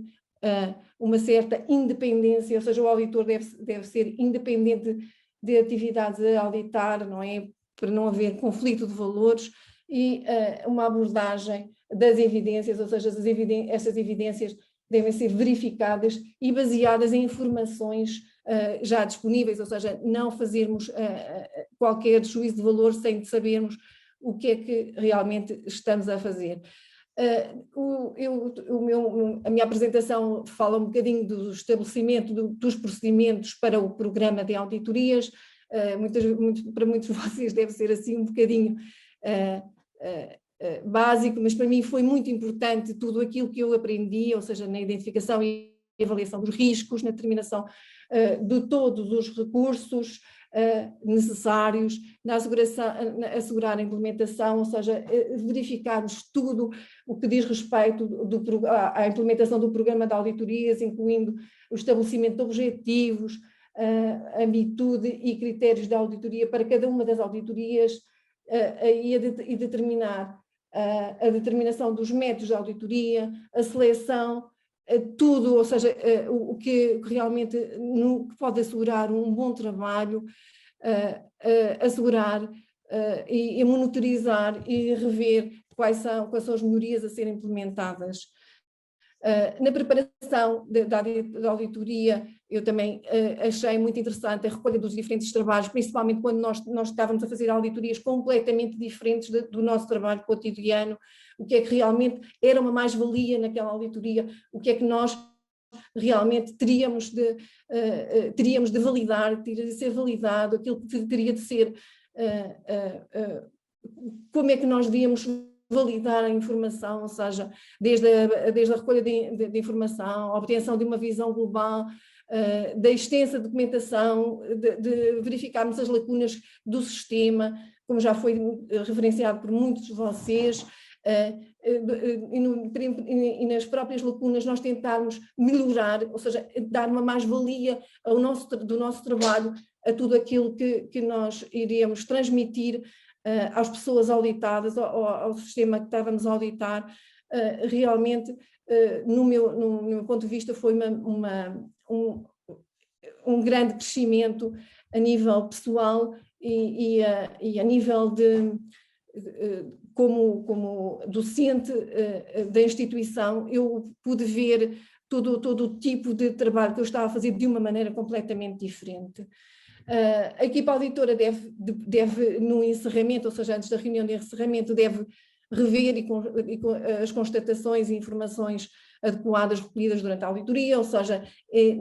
uma certa independência, ou seja, o auditor deve ser independente de atividades a auditar, não é? Para não haver conflito de valores, e uma abordagem das evidências, ou seja, essas evidências devem ser verificadas e baseadas em informações já disponíveis, ou seja, não fazermos qualquer juízo de valor sem sabermos o que é que realmente estamos a fazer. A minha apresentação fala um bocadinho do estabelecimento dos procedimentos para o programa de auditorias. Para muitos de vocês deve ser assim um bocadinho básico, mas para mim foi muito importante tudo aquilo que eu aprendi, ou seja, na identificação e avaliação dos riscos, na determinação de todos os recursos necessários, na assegurar a implementação, ou seja, verificarmos tudo o que diz respeito à implementação do programa de auditorias, incluindo o estabelecimento de objetivos, a ambitude e critérios da auditoria para cada uma das auditorias, e determinar a determinação dos métodos de auditoria, a seleção, tudo, ou seja, o que realmente pode assegurar um bom trabalho, assegurar e monitorizar e rever quais são as melhorias a serem implementadas. Na preparação da auditoria, eu também achei muito interessante a recolha dos diferentes trabalhos, principalmente quando nós estávamos a fazer auditorias completamente diferentes do nosso trabalho cotidiano, o que é que realmente era uma mais-valia naquela auditoria, o que é que nós realmente teríamos de validar, teria de ser validado, aquilo que teria de ser, como é que nós devíamos validar a informação, ou seja, desde a recolha de informação, a obtenção de uma visão global, da extensa documentação, de verificarmos as lacunas do sistema, como já foi referenciado por muitos de vocês, e nas próprias lacunas nós tentarmos melhorar, ou seja, dar uma mais-valia do nosso trabalho a tudo aquilo que nós iremos transmitir às pessoas auditadas, ao sistema que estávamos a auditar. Realmente, no meu ponto de vista, foi um grande crescimento a nível pessoal e a nível como docente da instituição. Eu pude ver todo o tipo de trabalho que eu estava a fazer de uma maneira completamente diferente. A equipa auditora deve, no encerramento, ou seja, antes da reunião de encerramento, deve rever as constatações e informações adequadas recolhidas durante a auditoria, ou seja,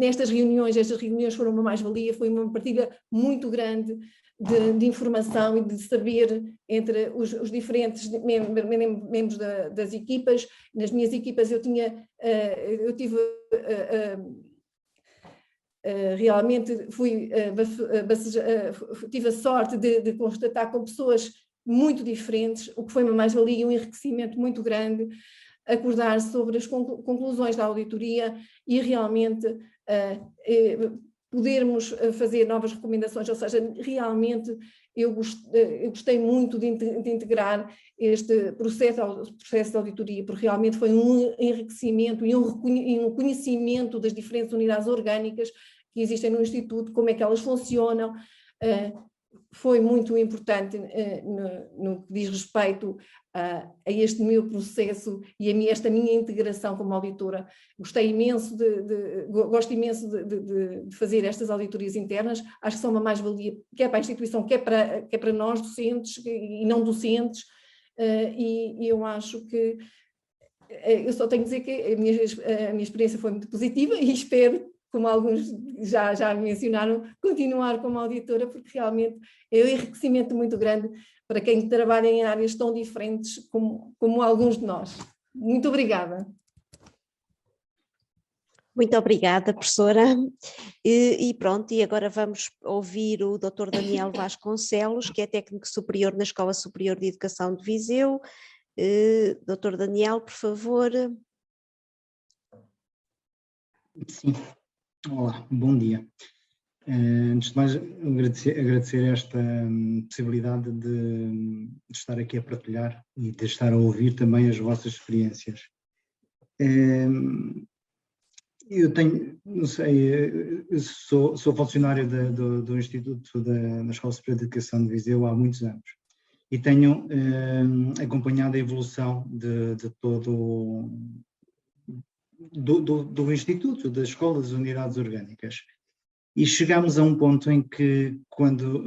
estas reuniões foram uma mais-valia, foi uma partilha muito grande de informação e de saber entre os diferentes membros das equipas. Nas minhas equipas eu tive realmente tive a sorte de constatar com pessoas muito diferentes, o que foi uma mais-valia e um enriquecimento muito grande, acordar sobre as conclusões da auditoria e realmente podermos fazer novas recomendações, ou seja, realmente eu gostei muito de integrar este processo de auditoria, porque realmente foi um enriquecimento e um conhecimento das diferentes unidades orgânicas que existem no Instituto, como é que elas funcionam, foi muito importante no que diz respeito a este meu processo e esta minha integração como auditora. Gosto imenso de fazer estas auditorias internas, acho que são uma mais-valia, quer para a instituição, quer para nós docentes e não docentes, e eu acho que eu só tenho que dizer que a minha experiência foi muito positiva e espero, como alguns já mencionaram, continuar como auditora, porque realmente é um enriquecimento muito grande para quem trabalha em áreas tão diferentes como alguns de nós. Muito obrigada. Muito obrigada, professora. E pronto, e agora vamos ouvir o Dr. Daniel Vasconcelos, que é técnico superior na Escola Superior de Educação de Viseu. Dr. Daniel, por favor. Sim. Olá, bom dia. Antes de mais, agradecer esta possibilidade de estar aqui a partilhar e de estar a ouvir também as vossas experiências. Eu tenho, não sei, eu sou funcionário do Instituto da Escola Superior de Educação de Viseu há muitos anos e tenho acompanhado a evolução de todo do Instituto, das escolas, das unidades orgânicas. E chegámos a um ponto em que, quando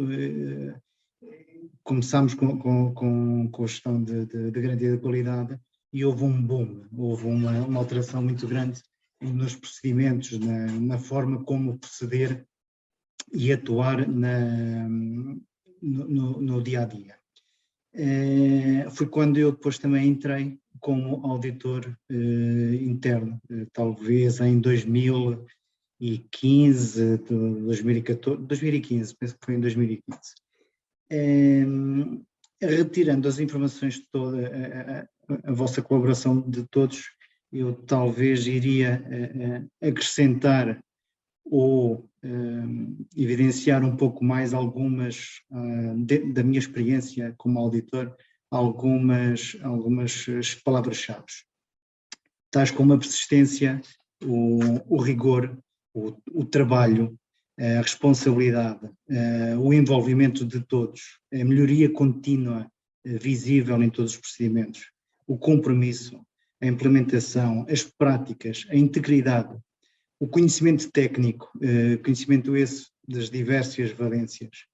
começámos com a gestão de garantia de qualidade, e houve um boom, houve uma alteração muito grande nos procedimentos, na forma como proceder e atuar no dia a dia. Foi quando eu depois também entrei como auditor interno, talvez em 2015, 2014, 2015, penso que foi em 2015. Retirando as informações de toda a vossa colaboração de todos, eu talvez iria acrescentar ou evidenciar um pouco mais algumas, da minha experiência como auditor, algumas palavras-chave, tais como a persistência, o rigor, o trabalho, a responsabilidade, o envolvimento de todos, a melhoria contínua visível em todos os procedimentos, o compromisso, a implementação, as práticas, a integridade, o conhecimento técnico, conhecimento esse das diversas valências,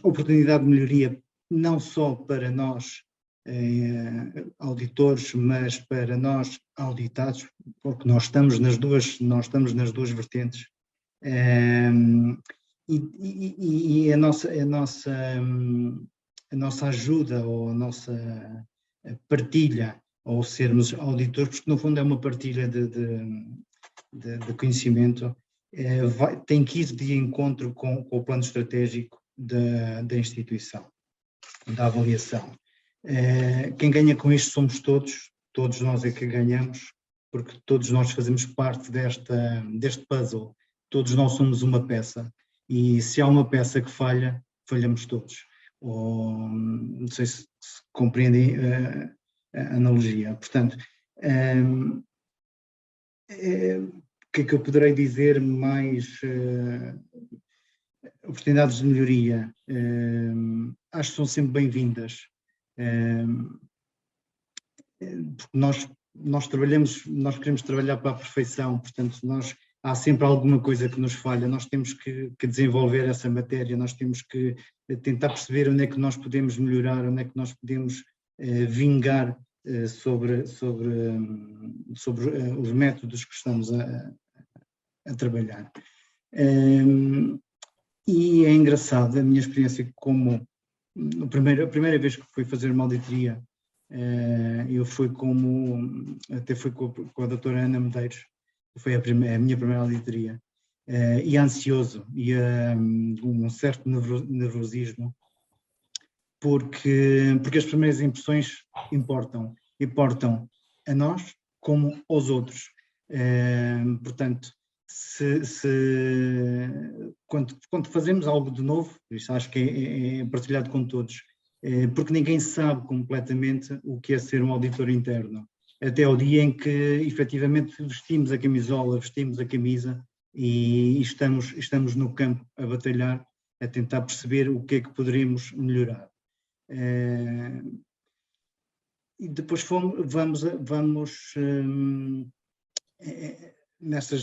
oportunidade de melhoria não só para nós auditores, mas para nós auditados, porque nós estamos nas duas vertentes, e a nossa ajuda ou a nossa partilha ao sermos auditores, porque no fundo é uma partilha de conhecimento, tem que ir de encontro com o plano estratégico da instituição, da avaliação. Quem ganha com isto somos todos nós é que ganhamos, porque todos nós fazemos parte deste puzzle, todos nós somos uma peça, e se há uma peça que falha, falhamos todos. Não sei se compreendem a analogia. Portanto, o que é que eu poderei dizer mais? Oportunidades de melhoria, acho que são sempre bem-vindas, porque nós queremos trabalhar para a perfeição, portanto há sempre alguma coisa que nos falha, nós temos que desenvolver essa matéria, nós temos que tentar perceber onde é que nós podemos melhorar, onde é que nós podemos vingar sobre os métodos que estamos a trabalhar. E é engraçado, a minha experiência como a primeira vez que fui fazer uma auditoria, eu fui até fui com a doutora Ana Medeiros, foi a minha primeira auditoria, e ansioso, e um certo nervosismo, porque as primeiras impressões importam a nós como aos outros. Portanto, quando fazemos algo de novo, isso acho que é partilhado com todos, porque ninguém sabe completamente o que é ser um auditor interno, até o dia em que efetivamente vestimos a camisola, vestimos a camisa e estamos no campo a batalhar a tentar perceber o que é que poderíamos melhorar. E depois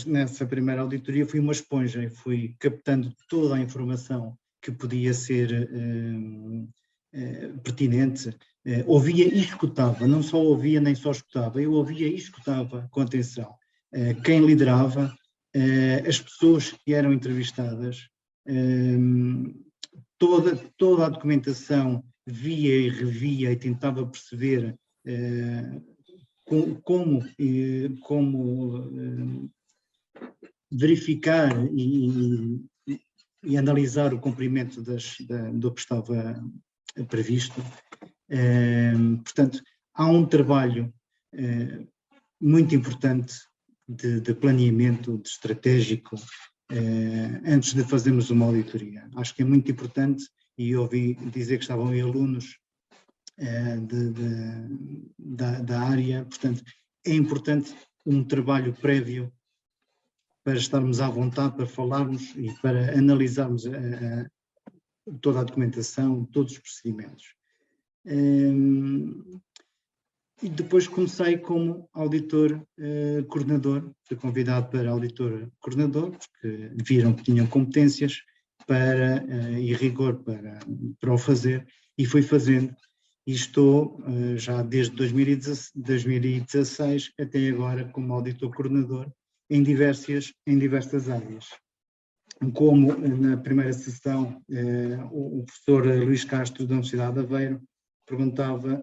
nessa primeira auditoria fui uma esponja e fui captando toda a informação que podia ser pertinente. Ouvia e escutava, não só ouvia nem só escutava, eu ouvia e escutava com atenção quem liderava, as pessoas que eram entrevistadas, toda a documentação via e revia e tentava perceber como verificar e analisar o cumprimento do que estava previsto. Portanto, há um trabalho muito importante de planeamento, de estratégico, antes de fazermos uma auditoria. Acho que é muito importante, e ouvi dizer que estavam aí alunos da área, portanto, é importante um trabalho prévio para estarmos à vontade, para falarmos e para analisarmos toda a documentação, todos os procedimentos. E depois comecei como auditor coordenador, fui convidado para auditor coordenador, porque viram que tinham competências e rigor para o fazer, e fui fazendo. E estou já desde 2016 até agora como auditor coordenador em diversas áreas. Como na primeira sessão o professor Luís Castro da Universidade de Aveiro perguntava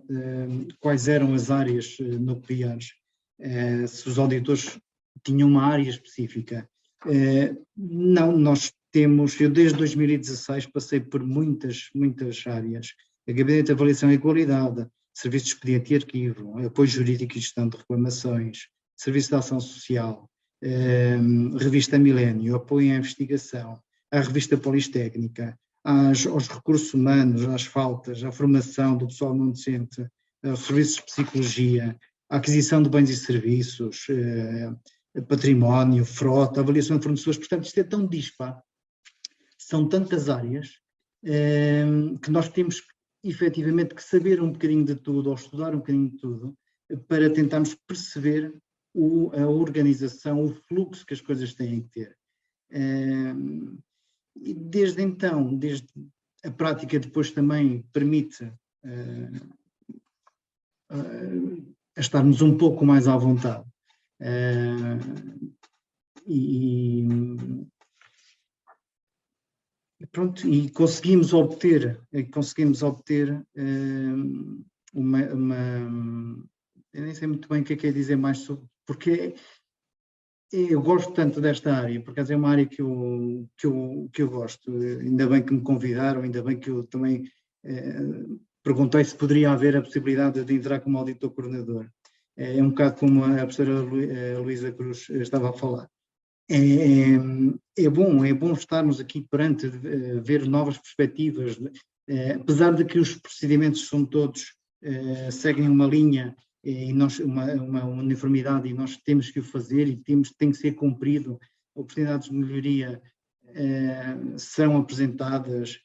quais eram as áreas nucleares, se os auditores tinham uma área específica. Não, nós temos, eu desde 2016 passei por muitas áreas, a gabinete de avaliação e qualidade, serviço de expediente e arquivo, apoio jurídico e gestão de reclamações, serviço de ação social, revista Milênio, apoio à investigação, a revista Polistécnica, aos recursos humanos, às faltas, à formação do pessoal não docente, aos serviços de psicologia, à aquisição de bens e serviços, património, frota, avaliação de fornecedores. Portanto, isto é tão disparo, são tantas áreas que nós temos efetivamente que saber um bocadinho de tudo, ou estudar um bocadinho de tudo, para tentarmos perceber a organização, o fluxo que as coisas têm que ter. E desde então, desde a prática depois também permite estarmos um pouco mais à vontade. E pronto, e conseguimos obter uma eu nem sei muito bem o que é dizer mais sobre, porque eu gosto tanto desta área, por acaso é uma área que eu gosto, ainda bem que me convidaram, ainda bem que eu também perguntei se poderia haver a possibilidade de entrar como auditor coordenador. É um bocado como a professora Luísa Cruz estava a falar. É bom estarmos aqui perante ver novas perspectivas, apesar de que os procedimentos são todos, seguem uma linha e uma uniformidade, e nós temos que o fazer e tem que ser cumprido. Oportunidades de melhoria serão apresentadas,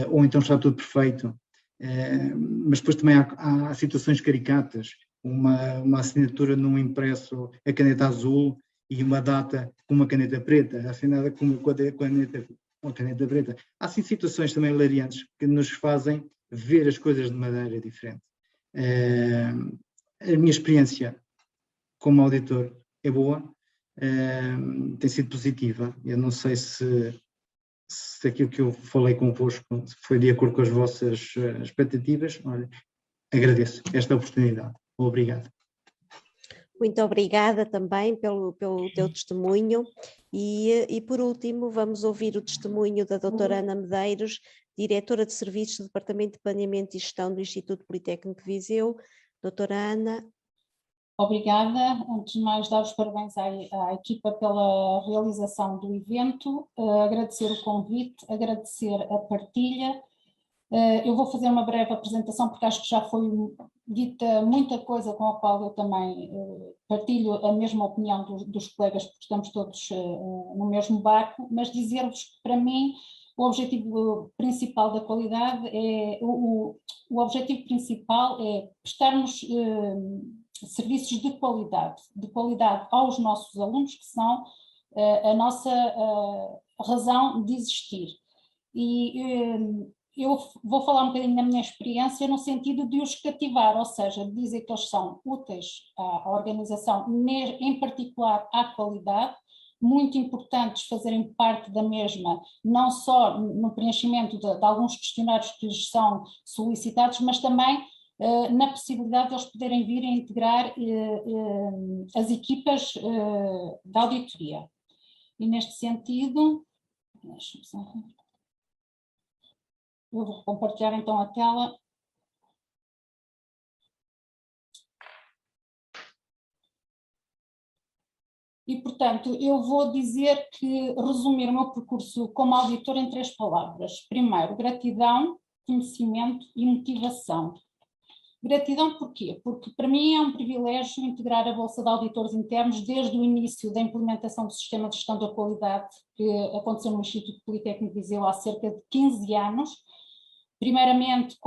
ou então está tudo perfeito, mas depois também há situações caricatas, uma assinatura num impresso a caneta azul e uma data com uma caneta preta, assinada com uma caneta preta. Há sim situações também hilariantes que nos fazem ver as coisas de maneira diferente. A minha experiência como auditor é boa, tem sido positiva. Eu não sei se aquilo que eu falei convosco foi de acordo com as vossas expectativas. Olha, agradeço esta oportunidade. Obrigado. Muito obrigada também pelo teu testemunho e por último vamos ouvir o testemunho da doutora Ana Medeiros, diretora de Serviços do Departamento de Planeamento e Gestão do Instituto Politécnico de Viseu. Doutora Ana. Obrigada. Antes de mais, dar os parabéns à equipa pela realização do evento, agradecer o convite, agradecer a partilha. Eu vou fazer uma breve apresentação porque acho que já foi dita muita coisa com a qual eu também partilho a mesma opinião dos colegas, porque estamos todos no mesmo barco, mas dizer-vos que para mim o objetivo principal da qualidade o objetivo principal é prestarmos serviços de qualidade aos nossos alunos, que são a nossa razão de existir. E eu vou falar um bocadinho da minha experiência no sentido de os cativar, ou seja, de dizer que eles são úteis à organização, em particular à qualidade, muito importantes fazerem parte da mesma, não só no preenchimento de alguns questionários que lhes são solicitados, mas também na possibilidade de eles poderem vir a integrar as equipas da auditoria. E neste sentido, eu vou compartilhar então a tela. E, portanto, eu vou resumir o meu percurso como auditor em 3 palavras. Primeiro, gratidão, conhecimento e motivação. Gratidão porquê? Porque para mim é um privilégio integrar a Bolsa de Auditores Internos desde o início da implementação do Sistema de Gestão da Qualidade, que aconteceu no Instituto Politécnico de Viseu há cerca de 15 anos. Primeiramente,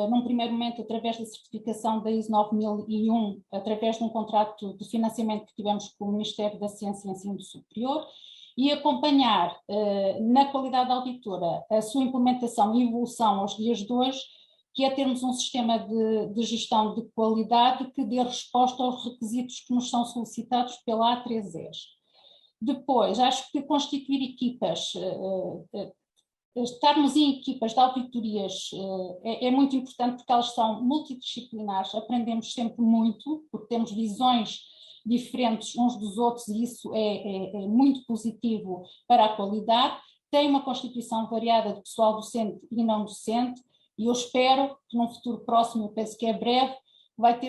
num primeiro momento, através da certificação da ISO 9001, através de um contrato de financiamento que tivemos com o Ministério da Ciência e Ensino Superior, e acompanhar na qualidade auditora a sua implementação e evolução aos dias de hoje, que é termos um sistema de gestão de qualidade que dê resposta aos requisitos que nos são solicitados pela A3ES. Depois, acho que constituir equipas, estarmos em equipas de auditorias é muito importante, porque elas são multidisciplinares, aprendemos sempre muito, porque temos visões diferentes uns dos outros, e isso é muito positivo para a qualidade. Tem uma constituição variada de pessoal docente e não docente, e eu espero que num futuro próximo, eu penso que é breve, vai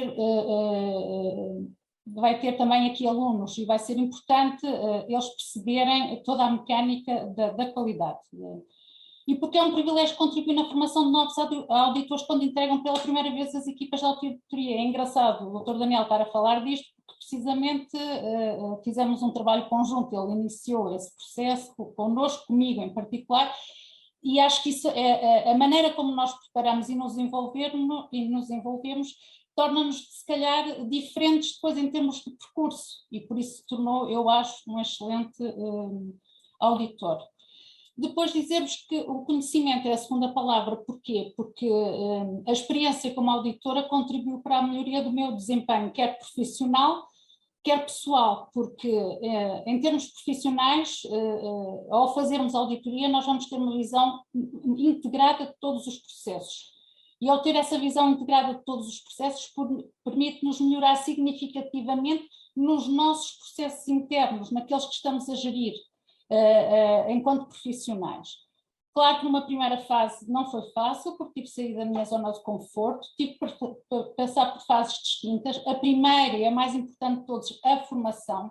ter também aqui alunos, e vai ser importante eles perceberem toda a mecânica da qualidade. E porque é um privilégio contribuir na formação de novos auditores quando entregam pela primeira vez as equipas de auditoria. É engraçado o Dr. Daniel estar a falar disto, porque precisamente fizemos um trabalho conjunto, ele iniciou esse processo connosco, comigo em particular, e acho que isso a maneira como nós preparamos e nos envolvemos torna-nos, se calhar, diferentes depois em termos de percurso, e por isso se tornou, eu acho, um excelente auditor. Depois dizer-vos que o conhecimento é a segunda palavra. Porquê? Porque a experiência como auditora contribuiu para a melhoria do meu desempenho, quer profissional, quer pessoal, porque em termos profissionais, ao fazermos auditoria, nós vamos ter uma visão integrada de todos os processos. E ao ter essa visão integrada de todos os processos, permite-nos melhorar significativamente nos nossos processos internos, naqueles que estamos a gerir enquanto profissionais. Claro que numa primeira fase não foi fácil, porque tive que sair da minha zona de conforto, tive que passar por fases distintas. A primeira e a mais importante de todas, a formação,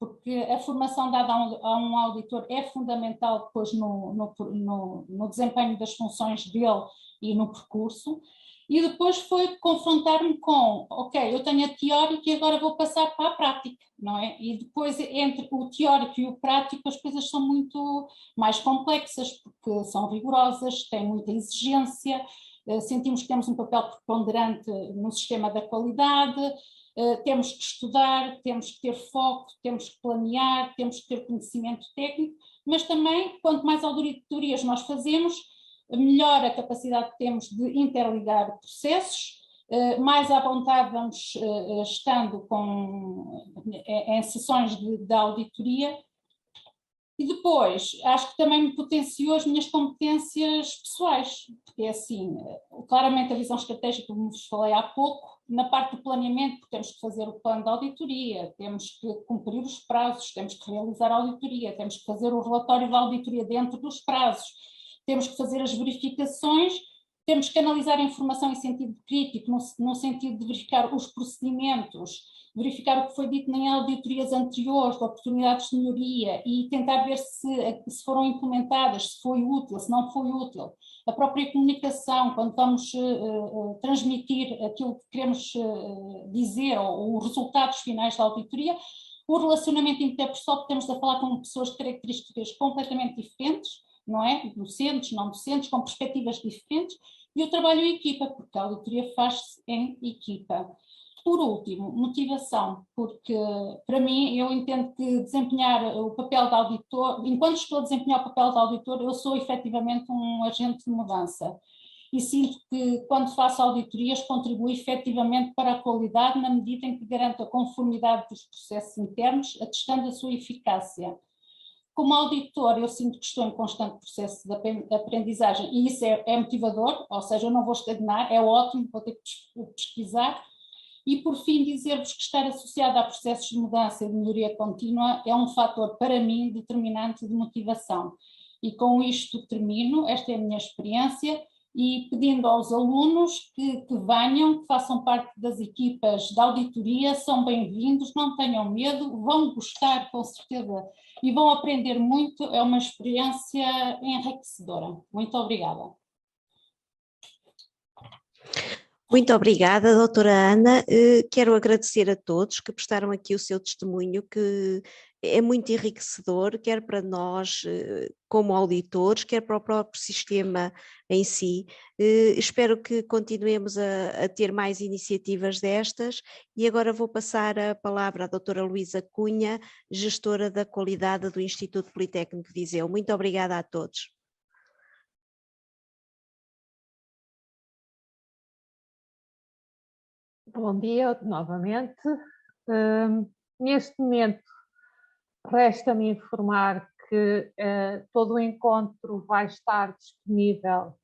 porque a formação dada a um auditor é fundamental depois no desempenho das funções dele e no percurso. E depois foi confrontar-me com, ok, eu tenho a teórica e agora vou passar para a prática, não é? E depois, entre o teórico e o prático, as coisas são muito mais complexas, porque são rigorosas, têm muita exigência, sentimos que temos um papel preponderante no sistema da qualidade, temos que estudar, temos que ter foco, temos que planear, temos que ter conhecimento técnico, mas também, quanto mais auditorias nós fazemos, melhor a capacidade que temos de interligar processos, mais à vontade vamos estando em sessões de auditoria. E depois, acho que também me potenciou as minhas competências pessoais, porque é assim, claramente a visão estratégica, como vos falei há pouco, na parte do planeamento, porque temos que fazer o plano de auditoria, temos que cumprir os prazos, temos que realizar a auditoria, temos que fazer o relatório da auditoria dentro dos prazos, temos que fazer as verificações, temos que analisar a informação em sentido crítico, no sentido de verificar os procedimentos, verificar o que foi dito em auditorias anteriores, de oportunidades de melhoria, e tentar ver se foram implementadas, se foi útil, se não foi útil. A própria comunicação, quando vamos transmitir aquilo que queremos dizer, ou os resultados finais da auditoria, o relacionamento interpessoal, porque temos a falar com pessoas de características completamente diferentes, não é? Docentes, não docentes, com perspectivas diferentes, e o trabalho em equipa, porque a auditoria faz-se em equipa. Por último, motivação, porque para mim eu entendo que desempenhar o papel de auditor, enquanto estou a desempenhar o papel de auditor, eu sou efetivamente um agente de mudança. E sinto que quando faço auditorias contribuo efetivamente para a qualidade na medida em que garanto a conformidade dos processos internos, atestando a sua eficácia. Como auditor, eu sinto que estou em constante processo de aprendizagem e isso é motivador, ou seja, eu não vou estagnar, é ótimo, vou ter que pesquisar. E, por fim, dizer-vos que estar associado a processos de mudança e de melhoria contínua é um fator, para mim, determinante de motivação. E com isto termino, esta é a minha experiência, e pedindo aos alunos que venham, que façam parte das equipas de auditoria, são bem-vindos, não tenham medo, vão gostar, com certeza, e vão aprender muito, é uma experiência enriquecedora. Muito obrigada. Muito obrigada, doutora Ana. Quero agradecer a todos que prestaram aqui o seu testemunho, que é muito enriquecedor, quer para nós como auditores, quer para o próprio sistema em si. Espero que continuemos a ter mais iniciativas destas e agora vou passar a palavra à doutora Luísa Cunha, gestora da qualidade do Instituto Politécnico de Viseu. Muito obrigada a todos. Bom dia novamente. Neste momento, resta-me informar que todo o encontro vai estar disponível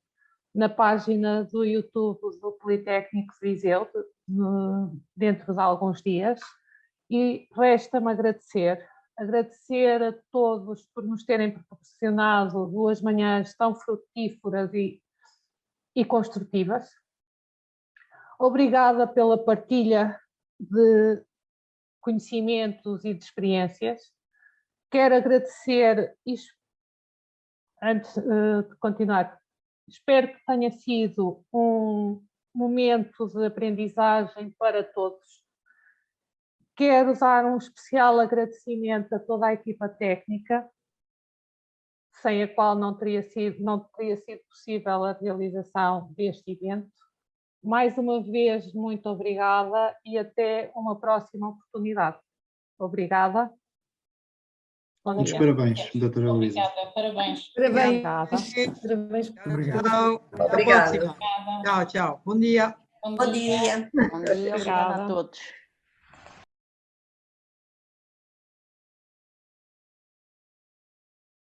na página do YouTube do Politécnico de Viseu dentro de alguns dias e resta-me agradecer a todos por nos terem proporcionado 2 manhãs tão frutíferas e construtivas. Obrigada pela partilha de conhecimentos e de experiências. Quero agradecer, antes de continuar, espero que tenha sido um momento de aprendizagem para todos. Quero dar um especial agradecimento a toda a equipa técnica, sem a qual não teria sido possível a realização deste evento. Mais uma vez, muito obrigada e até uma próxima oportunidade. Obrigada. Muitos parabéns, doutora Luísa. Obrigada, parabéns. Parabéns. Parabéns. Parabéns. Obrigada. Tchau, tchau. Bom dia. Bom dia. Bom dia, obrigada a todos.